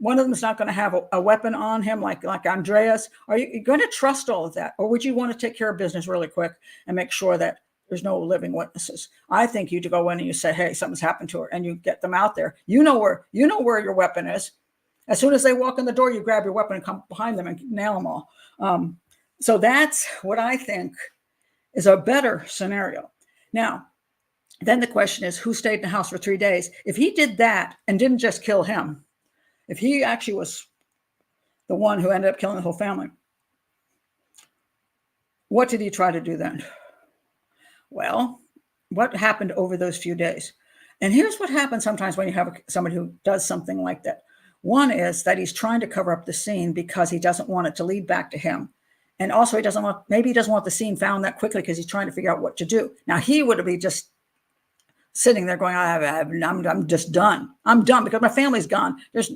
one of them is not going to have a weapon on him like Andreas? Are you going to trust all of that, or would you want to take care of business really quick and make sure that there's no living witnesses? I think you to go in and you say, hey, something's happened to her, and you get them out there. You know where your weapon is. As soon as they walk in the door, you grab your weapon and come behind them and nail them all. So that's what I think is a better scenario. Now, then the question is, who stayed in the house for 3 days? If he did that and didn't just kill him, if he actually was the one who ended up killing the whole family, what did he try to do then? Well, what happened over those few days? And here's what happens sometimes when you have somebody who does something like that. One is that he's trying to cover up the scene because he doesn't want it to lead back to him. And also maybe he doesn't want the scene found that quickly because he's trying to figure out what to do. Now he would be just sitting there going, I'm just done. I'm done because my family's gone. There's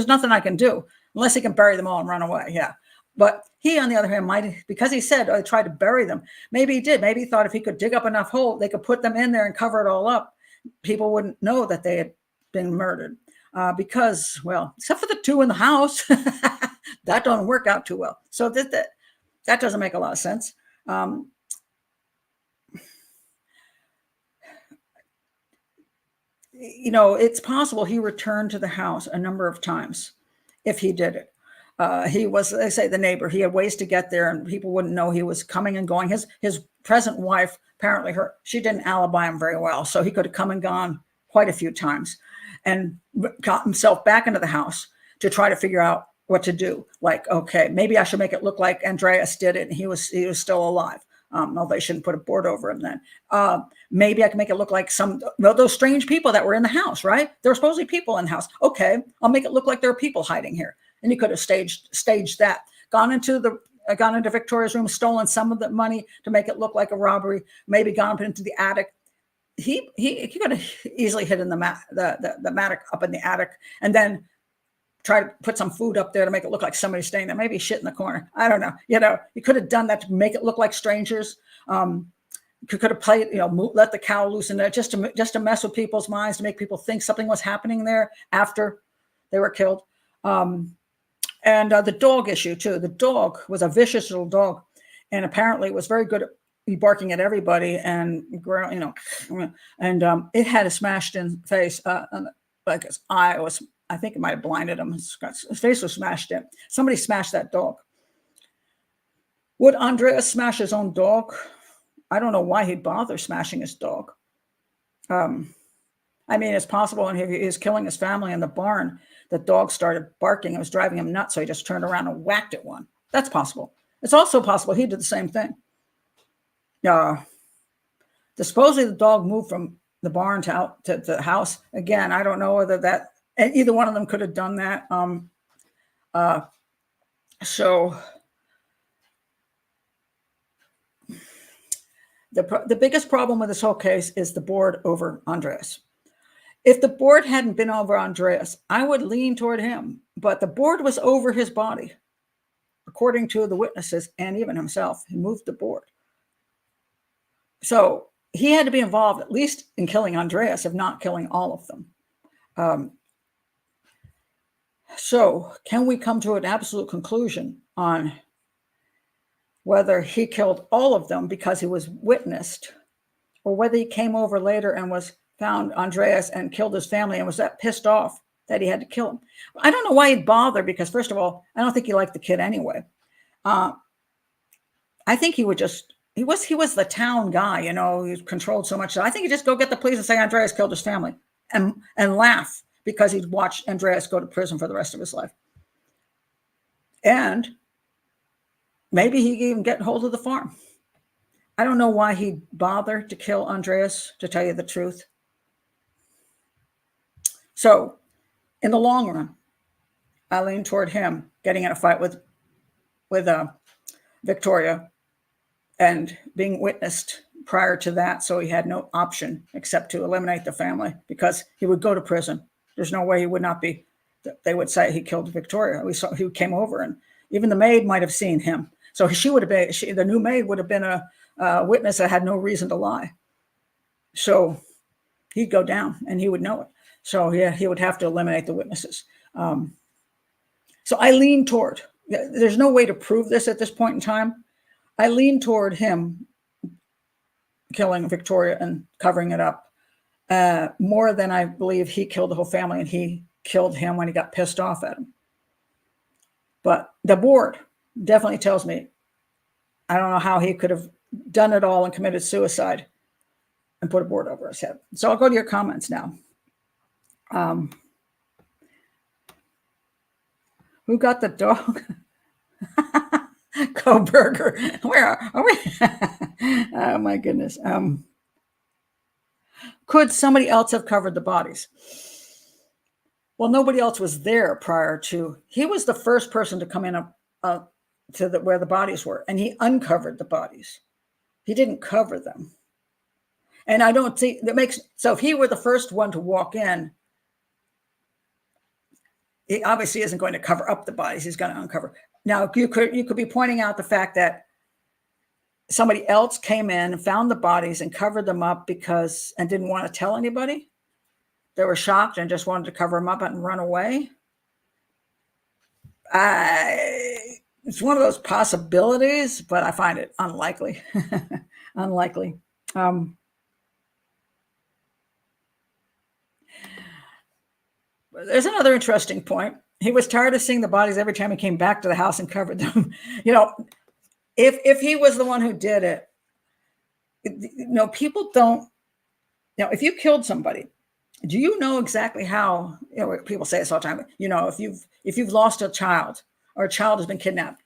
nothing I can do unless he can bury them all and run away. Yeah. But he, on the other hand, because he said, I tried to bury them. Maybe he did. Maybe he thought if he could dig up enough hole, they could put them in there and cover it all up. People wouldn't know that they had been murdered because, well, except for the 2 in the house, that don't work out too well. So that doesn't make a lot of sense. It's possible he returned to the house a number of times if he did it. He was, they say, the neighbor. He had ways to get there, and people wouldn't know he was coming and going. His present wife, apparently she didn't alibi him very well, so he could have come and gone quite a few times and got himself back into the house to try to figure out what to do. Like, okay, maybe I should make it look like Andreas did it and he was still alive. Although they shouldn't put a board over him then. Maybe I can make it look like those strange people that were in the house, right? There were supposedly people in the house. Okay, I'll make it look like there are people hiding here. And he could have staged that, gone into Victoria's room, stolen some of the money to make it look like a robbery, maybe gone up into the attic. He could have easily hidden the mattock up in the attic, and then try to put some food up there to make it look like somebody's staying there. Maybe shit in the corner. I don't know. You could have done that to make it look like strangers. Could have played, let the cow loose in there just to mess with people's minds, to make people think something was happening there after they were killed. And the dog issue too. The dog was a vicious little dog, and apparently was very good at barking at everybody and and it had a smashed in face. Like his eye was, I think it might have blinded him. His face was smashed in. Somebody smashed that dog. Would Andreas smash his own dog? I don't know why he'd bother smashing his dog. It's possible, and he was killing his family in the barn. The dog started barking. It was driving him nuts, so he just turned around and whacked at one. That's possible. It's also possible he did the same thing. Supposedly the dog moved from the barn to the house. Again, I don't know whether that, and either one of them could have done that. So the biggest problem with this whole case is the board over Andreas. If the board hadn't been over Andreas, I would lean toward him, but the board was over his body, according to the witnesses and even himself. He moved the board. So he had to be involved at least in killing Andreas, if not killing all of them. So can we come to an absolute conclusion on whether he killed all of them because he was witnessed, or whether he came over later and found Andreas and killed his family and was that pissed off that he had to kill him? I don't know why he'd bother, because first of all, I don't think he liked the kid anyway. I think he was the town guy, he was controlled so much. So I think he'd just go get the police and say Andreas killed his family and laugh, because he'd watched Andreas go to prison for the rest of his life. And maybe he'd even get hold of the farm. I don't know why he'd bother to kill Andreas, to tell you the truth. So in the long run, I lean toward him getting in a fight with Victoria and being witnessed prior to that. So he had no option except to eliminate the family, because he would go to prison. There's no way he would not be. They would say he killed Victoria. We saw he came over, and even the maid might have seen him. So she would have been. The new maid would have been a witness that had no reason to lie. So he'd go down, and he would know it. So yeah, he would have to eliminate the witnesses. So I lean toward. There's no way to prove this at this point in time. I lean toward him killing Victoria and covering it up more than I believe he killed the whole family and he killed him when he got pissed off at him. But the board definitely tells me, I don't know how he could have done it all and committed suicide and put a board over his head. So I'll go to your comments now. Who got the dog? Go Burger. Where are we? Oh my goodness. Could somebody else have covered the bodies? Well, nobody else was there prior to. He was the first person to come in to where the bodies were, and he uncovered the bodies. He didn't cover them. And I don't see that makes, so if he were the first one to walk in, he obviously isn't going to cover up the bodies. He's going to uncover. Now, you could be pointing out the fact that somebody else came in and found the bodies and covered them up and didn't want to tell anybody. They were shocked and just wanted to cover them up and run away. It's one of those possibilities, but I find it unlikely. Unlikely. There's another interesting point. He was tired of seeing the bodies every time he came back to the house and covered them. If he was the one who did it, people don't. If you killed somebody, do you know exactly how? People say this all the time. If you've lost a child or a child has been kidnapped,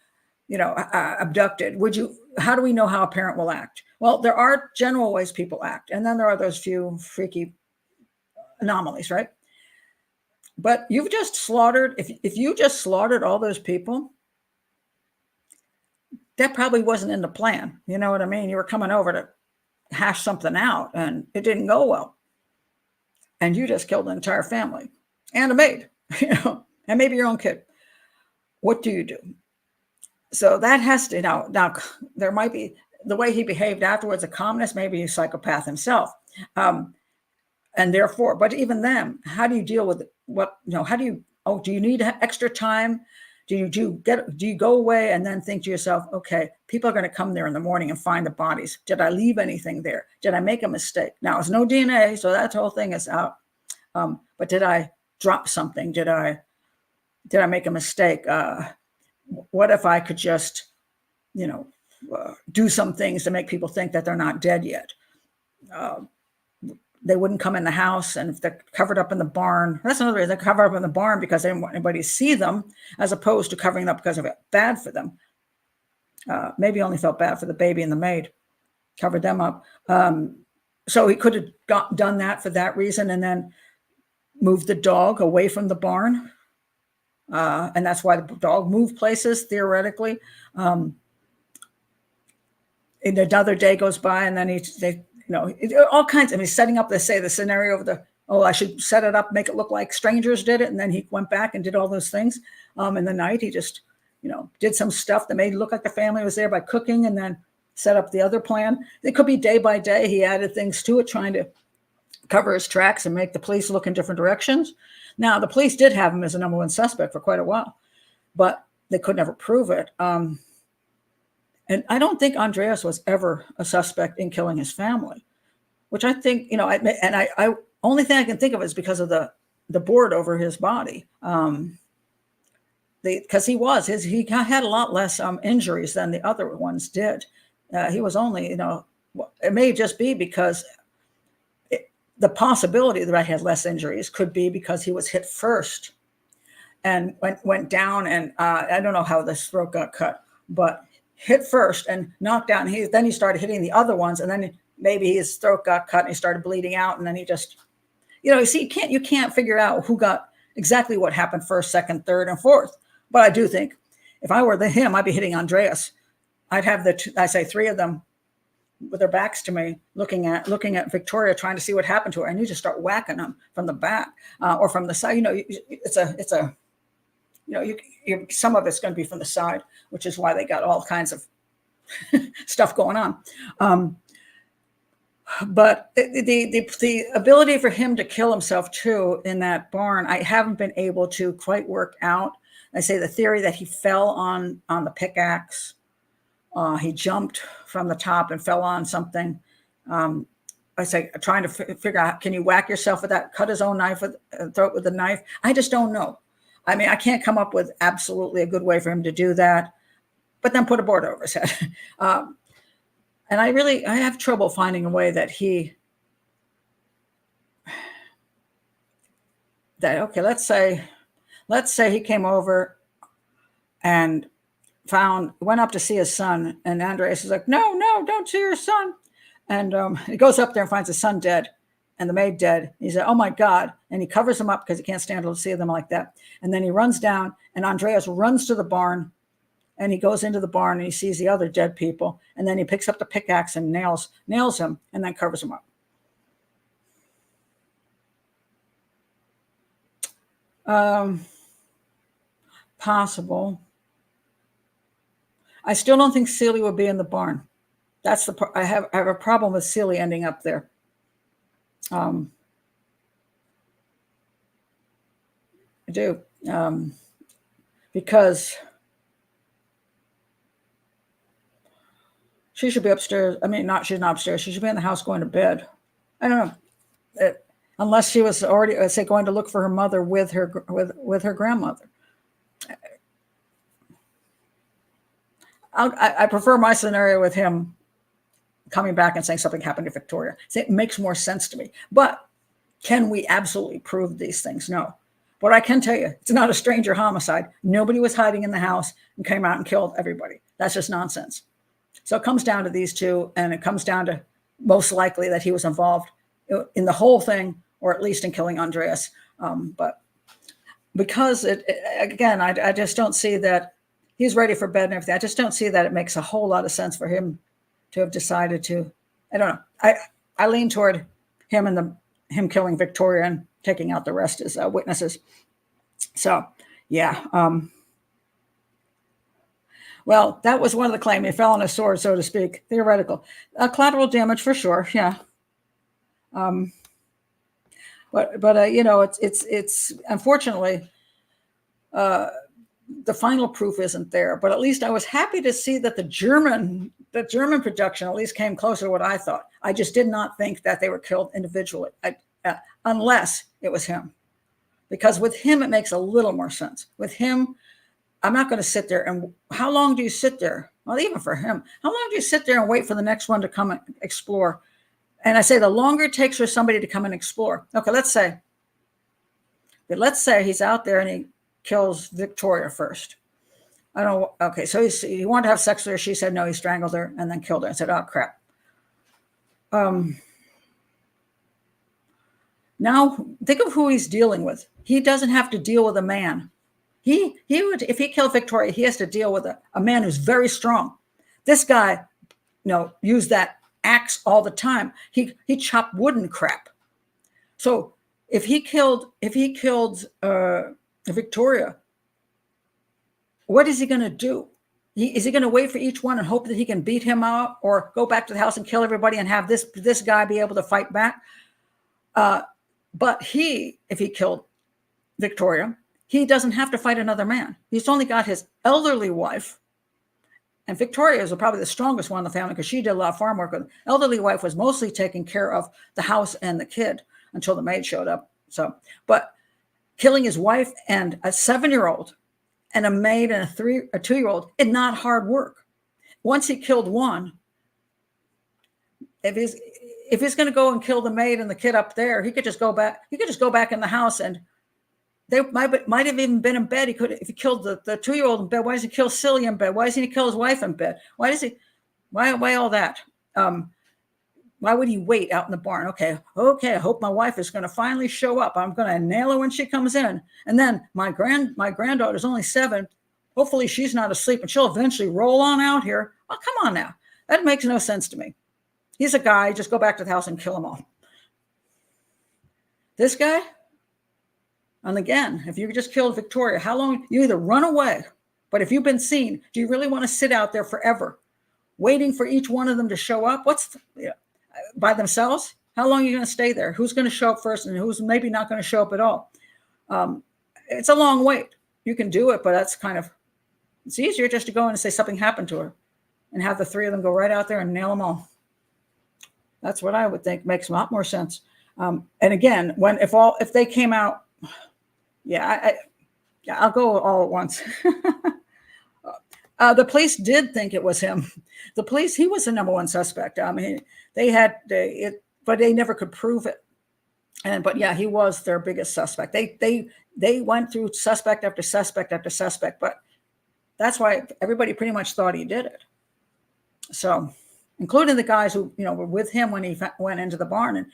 abducted, how do we know how a parent will act? Well, there are general ways people act, and then there are those few freaky anomalies, right? But you've just slaughtered, if you just slaughtered all those people, that probably wasn't in the plan. You know what I mean? You were coming over to hash something out and it didn't go well. And you just killed an entire family and a maid, and maybe your own kid. What do you do? So that has to, now there might be the way he behaved afterwards, a calmness, maybe he's a psychopath himself. And therefore, but even then, how do you deal with what, how do you, do you need extra time? Do you go away and then think to yourself, okay, people are going to come there in the morning and find the bodies. Did I leave anything there? Did I make a mistake? Now, there's no DNA, so that whole thing is out. But did I drop something? Did I make a mistake? What if I could just, do some things to make people think that they're not dead yet? They wouldn't come in the house, and if they're covered up in the barn, that's another reason. They're covered up in the barn because they didn't want anybody to see them, as opposed to covering up because of it bad for them. Maybe only felt bad for the baby and the maid, covered them up. So he could have done that for that reason, and then moved the dog away from the barn. And that's why the dog moved places, theoretically. And another day goes by, and then all kinds. He's setting up, let's say, the scenario of I should set it up, make it look like strangers did it. And then he went back and did all those things. In the night, he just, did some stuff that made it look like the family was there by cooking, and then set up the other plan. It could be day by day. He added things to it, trying to cover his tracks and make the police look in different directions. Now, the police did have him as a number one suspect for quite a while, but they could never prove it. And I don't think Andreas was ever a suspect in killing his family, which I think, I only thing I can think of is because of the board over his body. Because he had a lot less injuries than the other ones did. He was only, it may just be because the possibility that I had less injuries could be because he was hit first and went down, and I don't know how this throat got cut, but hit first and knocked out. And then he started hitting the other ones, and then maybe his throat got cut and he started bleeding out. And then he just, you see, you can't figure out who got exactly what happened first, second, third, and fourth. But I do think if I were him, I'd be hitting Andreas. I'd have three of them with their backs to me, looking at Victoria, trying to see what happened to her. And you just start whacking them from the back or from the side. Some of it's going to be from the side, which is why they got all kinds of stuff going on. But the ability for him to kill himself too in that barn, I haven't been able to quite work out. I say the theory that he fell on the pickaxe, he jumped from the top and fell on something. I say trying to figure out, can you whack yourself with that? Cut his own throat with a knife? I just don't know. I can't come up with absolutely a good way for him to do that. But then put a board over his head. And I have trouble finding a way that let's say he came over and went up to see his son, and Andreas is like, no, don't see your son. And he goes up there and finds his son dead and the maid dead. He said, oh my God. And he covers him up because he can't stand to see them like that. And then he runs down, and Andreas runs to the barn, and he goes into the barn and he sees the other dead people. And then he picks up the pickaxe and nails him, and then covers him up. Possible. I still don't think Celie would be in the barn. That's I have a problem with Celie ending up there. I do. Because she should be upstairs. She's not upstairs. She should be in the house going to bed. I don't know. Unless she was already, going to look for her mother with her grandmother. I prefer my scenario with him coming back and saying something happened to Victoria. It makes more sense to me. But can we absolutely prove these things? No. But I can tell you, it's not a stranger homicide. Nobody was hiding in the house and came out and killed everybody. That's just nonsense. So it comes down to these two, and it comes down to most likely that he was involved in the whole thing, or at least in killing Andreas. But because again, I just don't see that he's ready for bed and everything. I just don't see that it makes a whole lot of sense for him to have decided to. I don't know. I lean toward him killing Victoria and taking out the rest as witnesses. So, yeah. Well, that was one of the claims. He fell on a sword, so to speak. Theoretical. Collateral damage for sure. Yeah. But you know, it's unfortunately the final proof isn't there. But at least I was happy to see that the German production at least came closer to what I thought. I just did not think that they were killed individually, unless it was him, because with him it makes a little more sense. With him, I'm not going to sit there and how long do you sit there? Well, even for him, how long do you sit there and wait for the next one to come and explore? And I say the longer it takes for somebody to come and explore. Okay, let's say he's out there and he kills Victoria first. I don't know. Okay, so he wanted to have sex with her. She said no, he strangled her and then killed her. I said, oh, crap. Now, think of who he's dealing with. He doesn't have to deal with a man. He would, if he killed Victoria, he has to deal with a man who's very strong. This guy, used that axe all the time. He chopped wood and crap. So if he killed Victoria, what is he going to do? Is he going to wait for each one and hope that he can beat him out, or go back to the house and kill everybody and have this guy be able to fight back? But if he killed Victoria, he doesn't have to fight another man. He's only got his elderly wife, and Victoria is probably the strongest one in the family because she did a lot of farm work. The elderly wife was mostly taking care of the house and the kid until the maid showed up. So, but killing his wife and a 7-year-old and a maid and a 2-year-old is not hard work. Once he killed one, if he's going to go and kill the maid and the kid up there, he could just go back. He could just go back in the house, and they might have even been in bed. He could, if he killed the 2-year-old in bed. Why does he kill Silly in bed? Why doesn't he kill his wife in bed? Why all that? Why would he wait out in the barn? Okay. I hope my wife is going to finally show up. I'm going to nail her when she comes in. And then my granddaughter's only 7. Hopefully she's not asleep, and she'll eventually roll on out here. Oh, come on now. That makes no sense to me. He's a guy. Just go back to the house and kill them all. This guy, and again, if you just killed Victoria, how long? You either run away, but if you've been seen, do you really want to sit out there forever, waiting for each one of them to show up? By themselves? How long are you going to stay there? Who's going to show up first, and who's maybe not going to show up at all? It's a long wait. You can do it, but it's easier just to go in and say something happened to her, and have the 3 of them go right out there and nail them all. That's what I would think makes a lot more sense. And again, if they came out, I'll go all at once. The police did think it was him. He was the number one suspect. I mean, but they never could prove it. But he was their biggest suspect. They went through suspect after suspect after suspect, but that's why everybody pretty much thought he did it. So, including the guys who were with him when he went into the barn, and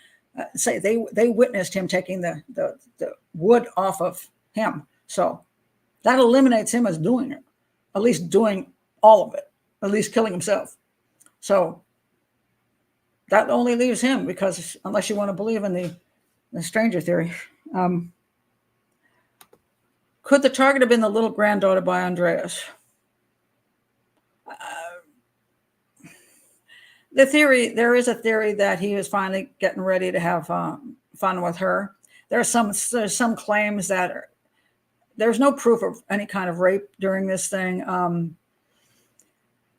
say they witnessed him taking the wood off of him. So that eliminates him as doing it, at least doing all of it, at least killing himself. So that only leaves him, because unless you want to believe in the stranger theory. Could the target have been the little granddaughter by Andreas? There is a theory that he was finally getting ready to have fun with her. There's some claims that there's no proof of any kind of rape during this thing.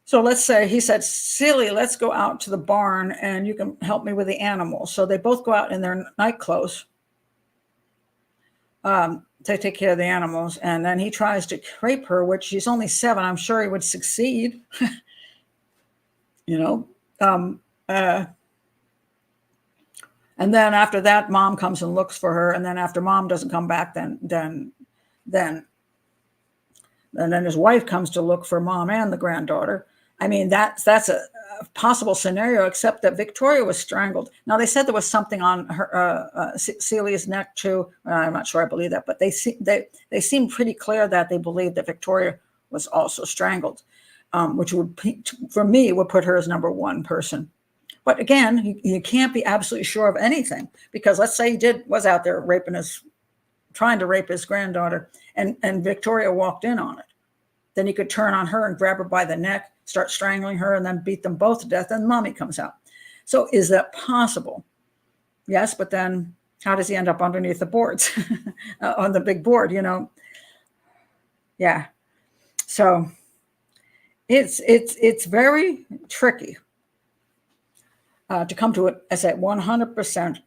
So let's say he said, Silly, let's go out to the barn and you can help me with the animals. So they both go out in their night clothes to take care of the animals. And then he tries to rape her, which she's only 7. I'm sure he would succeed. And then after that, mom comes and looks for her. And then after mom doesn't come back, then his wife comes to look for mom and the granddaughter. I mean, that's possible scenario, except that Victoria was strangled. Now, they said there was something on her Celia's neck too. I'm not sure I believe that, but they seemed pretty clear that they believed that Victoria was also strangled, which would, for me, would put her as number one person. But again, you can't be absolutely sure of anything, because let's say he was out there trying to rape his granddaughter, and Victoria walked in on it. Then he could turn on her and grab her by the neck, start strangling her, and then beat them both to death, and mommy comes out. So is that possible? Yes, but then how does he end up underneath the boards on the big board, Yeah. So it's very tricky to come to it as a 100%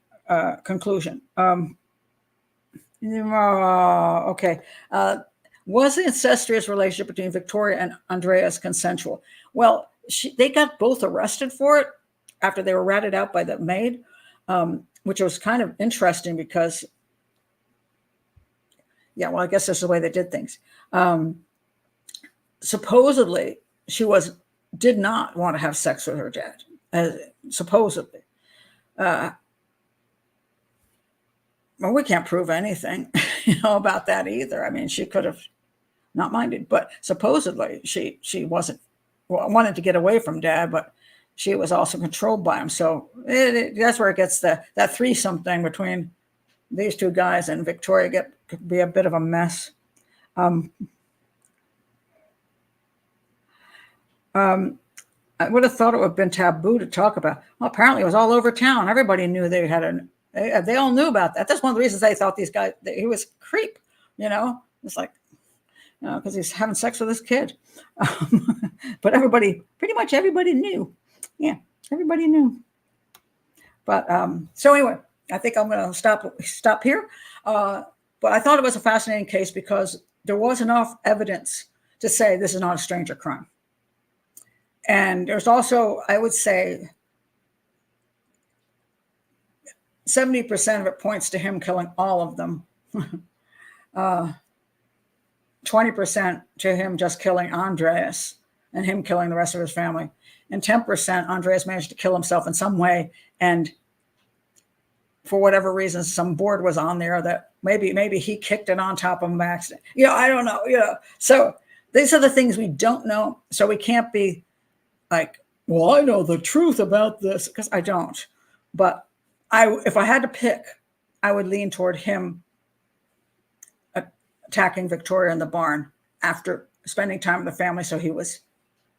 conclusion. Okay. Was the incestuous relationship between Victoria and Andreas consensual? Well, they got both arrested for it after they were ratted out by the maid, which was kind of interesting because, I guess that's the way they did things. Supposedly, she did not want to have sex with her dad, supposedly. Well, we can't prove anything, about that either. I mean, she could have not minded, but supposedly she wanted to get away from dad, but she was also controlled by him. So that's where it gets that threesome thing between these two guys and Victoria could be a bit of a mess. I would have thought it would have been taboo to talk about. Well, apparently it was all over town. Everybody knew they had they all knew about that. That's one of the reasons they thought that he was a creep, It's like, because he's having sex with his kid. But pretty much everybody knew. Yeah, everybody knew. But so anyway, I think I'm going to stop here. But I thought it was a fascinating case because there was enough evidence to say this is not a stranger crime. And there's also, I would say, 70% of it points to him killing all of them. 20% to him just killing Andreas and him killing the rest of his family. And 10% Andreas managed to kill himself in some way. And for whatever reason, some board was on there that maybe he kicked it on top of him by accident. I don't know. So these are the things we don't know. So we can't be like, well, I know the truth about this, because I don't. But if I had to pick, I would lean toward him attacking Victoria in the barn after spending time with the family. So he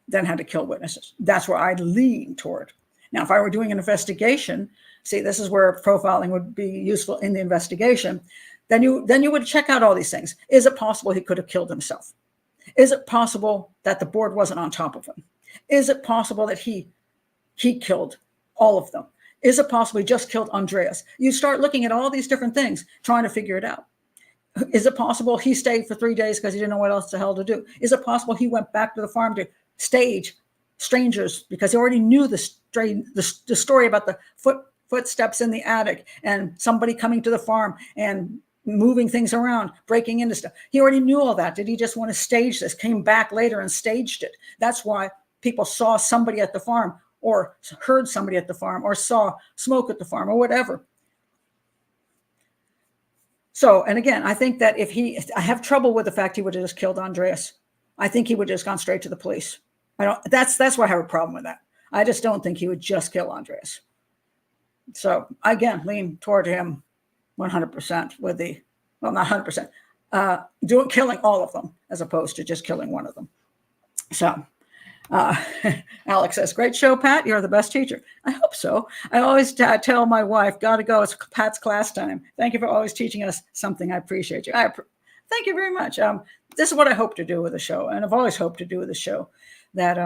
then had to kill witnesses. That's where I'd lean toward. Now, if I were doing an investigation, see, this is where profiling would be useful in the investigation. Then you would check out all these things. Is it possible he could have killed himself? Is it possible that the board wasn't on top of him? Is it possible that he killed all of them? Is it possible he just killed Andreas? You start looking at all these different things, trying to figure it out. Is it possible he stayed for 3 days because he didn't know what else the hell to do? Is it possible he went back to the farm to stage strangers because he already knew the story about the footsteps in the attic and somebody coming to the farm and moving things around, breaking into stuff? He already knew all that. Did he just want to stage this? Came back later and staged it. That's why people saw somebody at the farm, or heard somebody at the farm, or saw smoke at the farm, or whatever. So, and again, I think that I have trouble with the fact he would have just killed Andreas. I think he would have just gone straight to the police. That's why I have a problem with that. I just don't think he would just kill Andreas. So again, lean toward him 100% not 100%, killing all of them as opposed to just killing one of them. So Alex says, great show, Pat. You're the best teacher. I hope so. I always tell my wife, got to go. It's Pat's class time. Thank you for always teaching us something. I appreciate you. Thank you very much. This is what I hope to do with the show. And I've always hoped to do with the show, that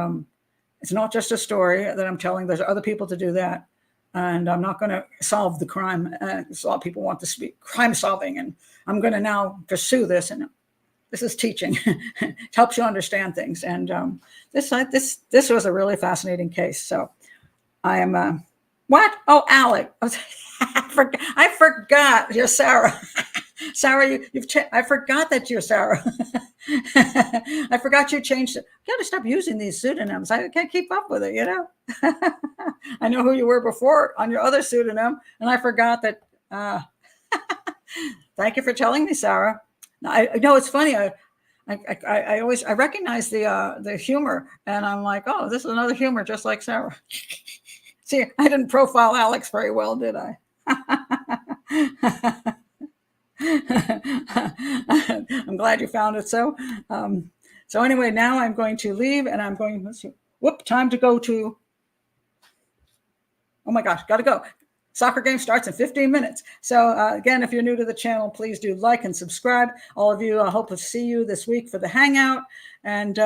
it's not just a story that I'm telling. There's other people to do that. And I'm not going to solve the crime. A lot of people want to be crime solving. And I'm going to now pursue this. And this is teaching. It helps you understand things. And this was a really fascinating case. So I am, what? Oh, Alec. I forgot. You're Sarah. Sarah, I forgot that you're Sarah. I forgot you changed. You got to stop using these pseudonyms. I can't keep up with it, you know. I know who you were before on your other pseudonym, and I forgot that. Thank you for telling me, Sarah. I know it's funny. I always recognize the humor, and I'm like, oh, this is another humor just like Sarah. See, I didn't profile Alex very well, did I? I'm glad you found it so. So anyway, now I'm going to leave, and I'm going. Let's see. Whoop! Time to go to. Oh my gosh, got to go. Soccer game starts in 15 minutes. So again, if you're new to the channel, please do like and subscribe. All of you, I hope to see you this week for the hangout. And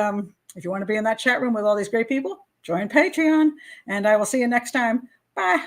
if you want to be in that chat room with all these great people, join Patreon. And I will see you next time. Bye.